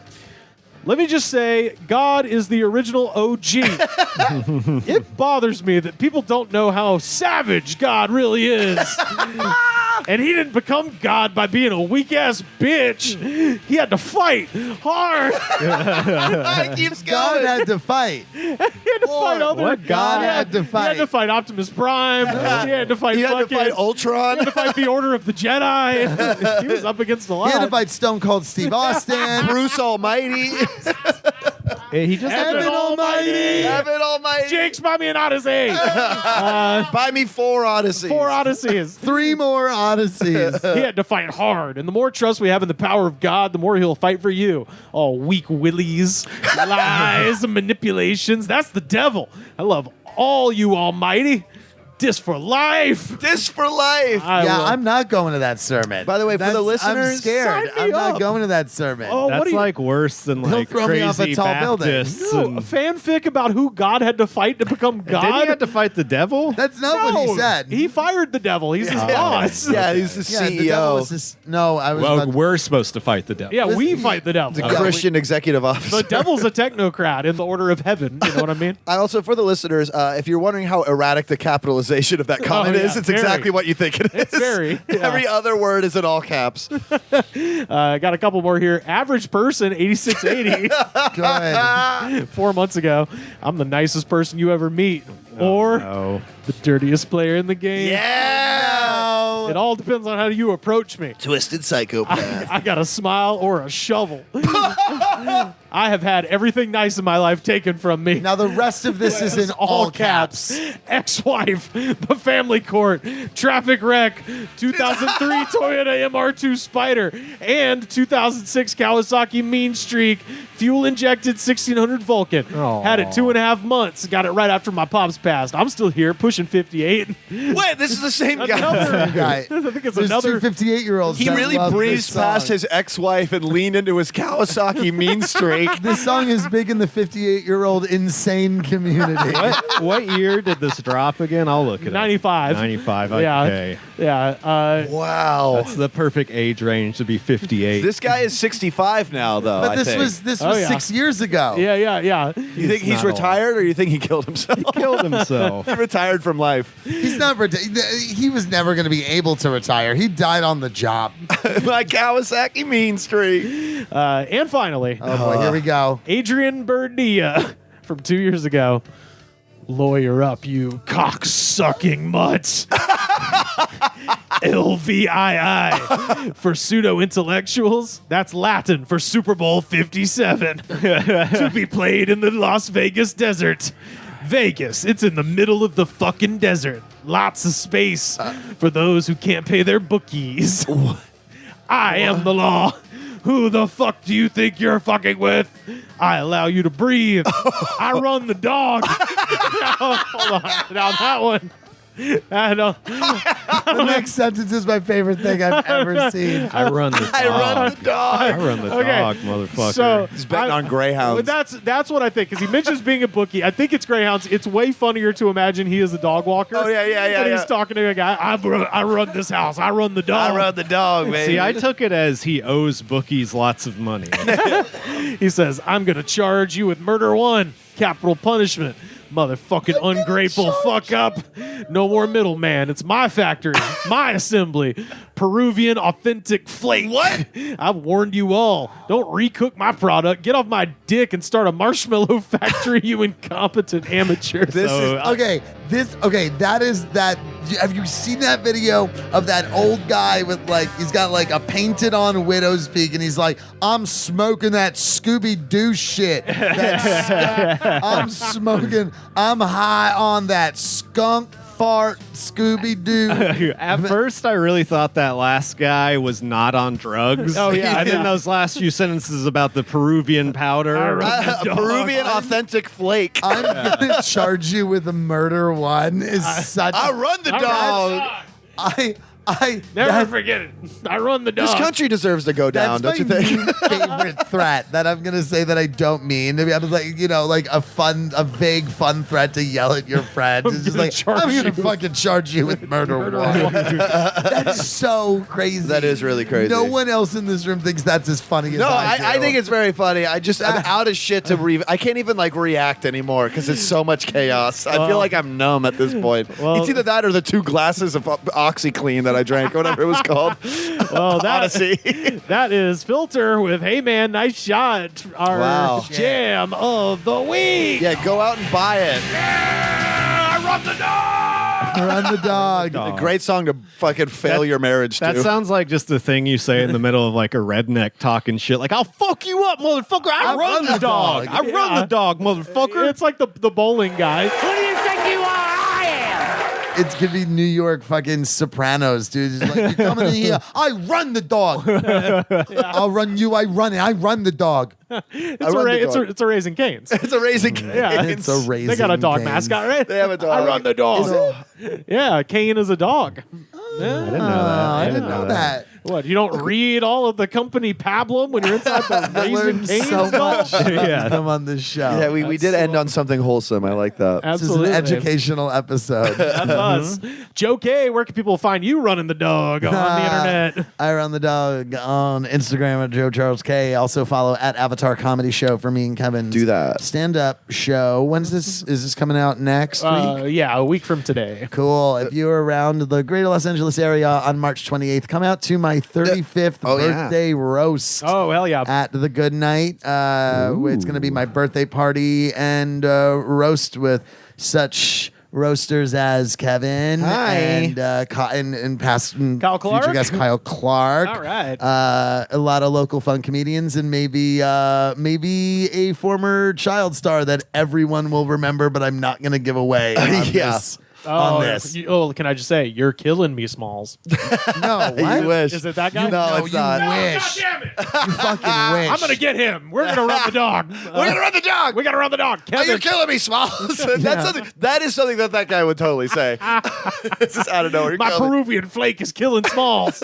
Let me just say, God is the original OG. It bothers me that people don't know how savage God really is. And he didn't become God by being a weak-ass bitch. He had to fight hard. It keeps God going. had to fight. He had to fight other what God Yeah, had to He fight. had to fight Optimus Prime. He had to fight He had to fucking- fight Ultron. He had to fight the Order of the Jedi. He was up against a lot. He had to fight Stone Cold Steve Austin. Bruce Almighty. he just Heaven Almighty. Heaven Almighty. Jake's buy me an Odyssey. Buy me 4 Odysseys. 4 Odysseys. 3 more Odysseys. He had to fight hard. And the more trust we have in the power of God, the more he'll fight for you. All weak willies, lies, and manipulations. That's the devil. I love all you, Almighty. Dis for life. This for life. Yeah, I'm not going to that sermon. By the way, for the I'm listeners, scared. sign me I'm not up. going to that sermon. Oh, what that's do you like worse than He'll like throw me off a crazy tall building. Baptists. No, and- a fanfic about who God had to fight to become God. Didn't he have to fight the devil? That's not what he said. He fired the devil. He's his boss. Yeah, he's the yeah, the devil was CEO. this. No, I was. Well, about, we're supposed to fight the devil. Yeah, we Listen, fight the devil. The Christian executive officer. The devil's a technocrat in the order of heaven. You know what I mean? I also, for the listeners, if you're wondering how erratic the capitalization of that comment yeah, is, it's very. exactly what you think it is. It's very, yeah. Every other word is in all caps. I got a couple more here. Average person, 8680. Good. 4 months ago. I'm the nicest person you ever meet. Or No. the dirtiest player in the game. Yeah. It all depends on how you approach me. Twisted psychopath. I got a smile or a shovel. I have had everything nice in my life taken from me. Now the rest of this is in all caps. Ex-wife, the family court, traffic wreck, 2003 Toyota MR2 Spider, and 2006 Kawasaki Mean Streak, fuel-injected 1600 Vulcan. Had it 2.5 months. Got it right after my pop's passed. I'm still here, pushing 58. Wait, this is the same guy. Guy. I think it's There's another. two 58-year-olds. He that really love breezed this song. past his ex-wife and leaned into his Kawasaki mean streak. This song is big in the 58-year-old insane community. What year did this drop again? I'll look it up. 95. 95. Yeah. Okay. Yeah. Wow. That's the perfect age range to be 58. This guy is 65 now, though. But I this think. was Oh, yeah. 6 years ago. Yeah. You think he's not retired, or you think he killed himself? He killed himself. He retired from life. He's not. He was never going to be able to retire. He died on the job. My Kawasaki mean streak. And finally, Oh boy, here we go. Adrian Bernia from 2 years ago. Lawyer up, you cock-sucking mutts. LVII for pseudo-intellectuals. That's Latin for Super Bowl 57. To be played in the Las Vegas desert. Vegas, it's in the middle of the fucking desert. Lots of space for those who can't pay their bookies. I am the law. Who the fuck do you think you're fucking with? I allow you to breathe. I run the dog. Hold on. Now that one. I don't. The next sentence is my favorite thing I've ever seen. I run the dog. I run the dog. I run the Okay. dog, motherfucker. So He's betting on greyhounds. Well, that's what I think. Because he mentions being a bookie. I think it's greyhounds. It's way funnier to imagine he is a dog walker. Oh, yeah. But he's talking to a guy. I run this house. I run the dog. I run the dog, man. See, I took it as he owes bookies lots of money. He says, "I'm gonna charge you with murder one, capital punishment." Motherfucking ungrateful fuck up. No more middleman. It's my factory, my assembly. Peruvian authentic flake. What? I've warned you all. Don't recook my product. Get off my dick and start a marshmallow factory, you incompetent amateur. This is Okay, that is that. Have you seen that video of that old guy with he's got a painted on widow's peak and he's like, I'm smoking that Scooby-Doo shit. I'm high on that skunk fart Scooby-Doo. At first, I really thought that last guy was not on drugs. Oh, yeah. And then those last few sentences about the Peruvian powder. a Peruvian authentic flake. I'm gonna charge you with a murder one is such. I run the dog. Never forget it. I run the dog. This country deserves to go down, don't you think? That's my favorite threat that I'm gonna say that I don't mean. I mean, I'm like a vague fun threat to yell at your friend. It's just like I'm gonna fucking charge you with murder one. That's so crazy. That is really crazy. No one else in this room thinks that's as funny as No, I do. I think it's very funny. I'm out of shit to I can't even react anymore because it's so much chaos. I feel like I'm numb at this point. It's either that or the 2 glasses of OxyClean that I drank, whatever it was called. Well, Odyssey. That is Filter with "Hey Man, Nice Shot." Our jam of the week. Yeah, go out and buy it. I run the dog. Run the dog. A great song to fucking fail your marriage to. That sounds like just the thing you say in the middle of a redneck talking shit. Like, I'll fuck you up, motherfucker. I run the dog. I run the dog, motherfucker. It's like the bowling guy. Who do you think you are? I am. It's gonna be New York fucking Sopranos, dude. It's like, you're coming in here. I run the dog. I'll run you. I run it. I run the dog. It's a Raising Cane's. It's a Raising Cane's. Yeah, It's a Raising They got a dog Cane's. mascot, right? They have a dog. I run the dog. Is it? Yeah, Kane is a dog. I didn't know that. I didn't know that. What, you don't read all of the company pablum when you're inside the I Raising learned Cane's so dog? much Yeah. come on this show. Yeah, we did end on something wholesome. I like that. This is Absolutely. an educational episode. That's us. Joe Kaye, where can people find you running the dog on the internet? I run the dog on Instagram at Joe Charles K. Also follow at Avatar Comedy Show for me and Kevin's Do that. stand-up show. When's this? Is this coming out next week? Yeah, a week from today. Cool. If you're around the greater Los Angeles area on March 28th, come out to my 35th birthday roast. Oh, hell yeah. At the Good Night. It's going to be my birthday party and roast with such roasters as Kevin and past Kyle Clark? future guest Kyle Clark. All right. A lot of local fun comedians and maybe a former child star that everyone will remember, but I'm not going to give away on Yeah. this on this. Can I just say, you're killing me, Smalls. No, what? You wish. Is it that guy? No, it's you not. wish. Damn it! You fucking wish. I'm gonna get him. We're gonna run the dog. We're gonna run the dog. We gotta run the dog. Are you Kevin. killing me, Smalls? That is something that guy would totally say. It's just out of nowhere. You're My killing me. Peruvian flake is killing Smalls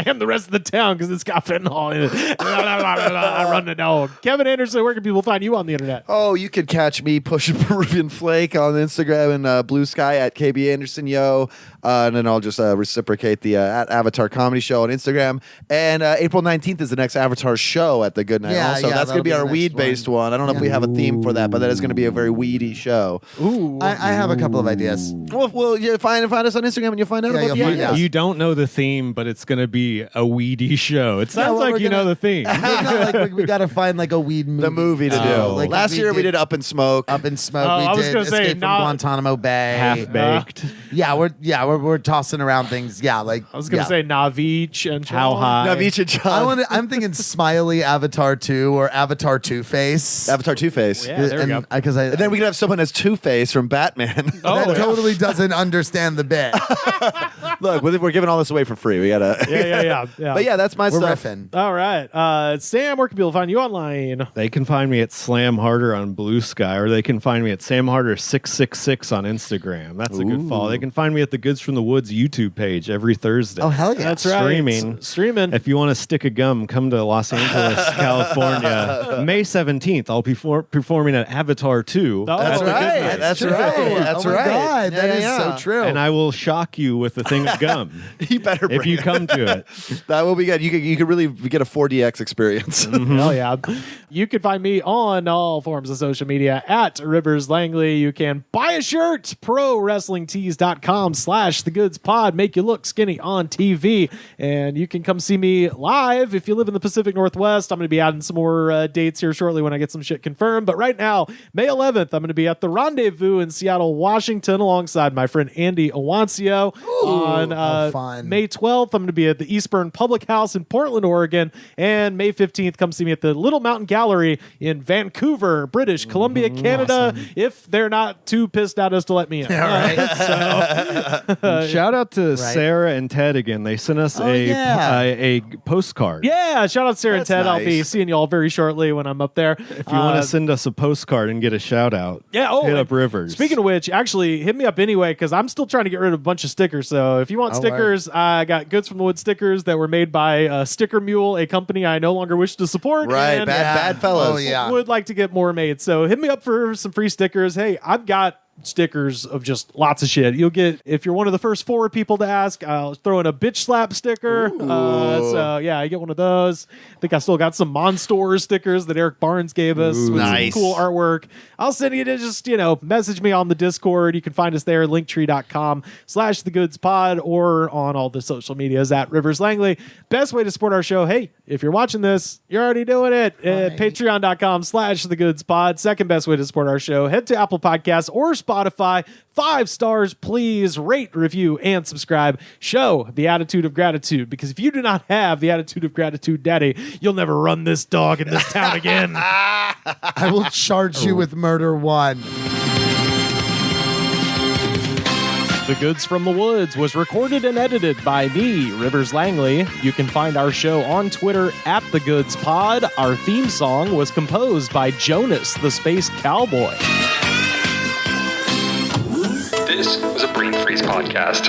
and the rest of the town because it's got fentanyl in it. I run the dog. Kevin Anderson, where can people find you on the internet? Oh, you could catch me pushing Peruvian Flake on Instagram and Blue Sky at KB Anderson Yo. And then I'll just reciprocate the at Avatar Comedy Show on Instagram. And April 19th is the next Avatar show at the Good Night. Yeah, also, yeah, that's going to be that'll our be the next weed-based one. I don't know if we have a theme for that, but that is going to be a very weedy show. Ooh. I have a couple of ideas. Well, you find us on Instagram and you'll find out Yeah, about you'll the find ideas. out. You don't know the theme, but it's going to be a weedy show. It sounds well, like you know the theme. we got to find like a weed movie. The movie to do. Like Last year we did Up in Smoke. Up in Smoke. Oh, I we was did gonna say, Escape from not- Guantanamo Bay. Half baked. Yeah, we're tossing around things. Yeah, like I was gonna say Navich and How John. high? Navich and John. I'm thinking Smiley Avatar 2 or Avatar Two Face. Avatar Two-Face. Yeah, there we go. Because And then we could have someone as Two-Face from Batman. that totally doesn't understand the bit. Look, we're giving all this away for free. We gotta. Yeah. But yeah, that's my We're stuff. riffing. All right. Sam, where can people find you online? They can find me at Slam Harder on Blue Sky, or they can find me at Sam Harder 666 on Instagram. That's a good follow. They can find me at the Goods from the Woods YouTube page every Thursday. Oh hell yeah! That's right. Streaming. If you want to stick a gum, come to Los Angeles, California. May 17th, I'll be performing at Avatar 2. Oh, That's good right. night. That's right. That's oh my right. God, that is Yeah. so true. And I will shock you with a thing of gum You better bring if you it. come to it. That will be good. You could really get a 4DX experience. Hell yeah. You can find me on all forms of social media at Rivers Langley. You can buy a shirt, prowrestlingtees.com/thegoodspod. Make you look skinny on TV. And you can come see me live if you live in the Pacific Northwest. I'm going to be adding some more dates here shortly when I get some shit confirmed. But right now, May 11th, I'm going to be at the Rendezvous in Seattle, Washington, alongside my friend Andy Awancio. On fun. May 12th, I'm going to be at the Eastburn Public House in Portland, Oregon. And May 15th, come see me at the Little Mountain Gallery in Vancouver, British Columbia, Canada, if they're not too pissed at us to let me in. Shout out to Sarah and Ted again. They sent us a postcard. Yeah, shout out Sarah That's and Ted. I'll be nice. seeing you all very shortly when I'm up there. If you want to send us a postcard and get a shout out, hit up Rivers. Speaking of which, actually, hit me up anyway, because I'm still trying to get rid of a bunch of stickers. So if you want stickers, I got Goods from the Wood stickers that were made by Sticker Mule, a company I no longer wish to support. Right, and bad fellows. Oh, yeah. would like to get more made. So hit me up for some free stickers. Hey, I've got stickers of just lots of shit. You'll get, if you're one of the first 4 people to ask, I'll throw in a bitch slap sticker. So yeah, I get one of those. I think I still got some Monstore stickers that Eric Barnes gave us with Nice. some cool artwork. I'll send you to just, message me on the Discord. You can find us there, linktree.com/thegoodspod, or on all the social medias at Rivers Langley. Best way to support our show, hey, if you're watching this, you're already doing it at patreon.com/thegoodspod. Second best way to support our show, head to Apple Podcasts or Spotify. 5 stars, please rate, review, and subscribe. Show the attitude of gratitude, because if you do not have the attitude of gratitude, Daddy, you'll never run this dog in this town again. I will charge you with murder 1. The Goods from the Woods was recorded and edited by me, Rivers Langley. You can find our show on Twitter at The Goods Pod. Our theme song was composed by Jonas, the Space Cowboy. This was a Brain Freeze podcast.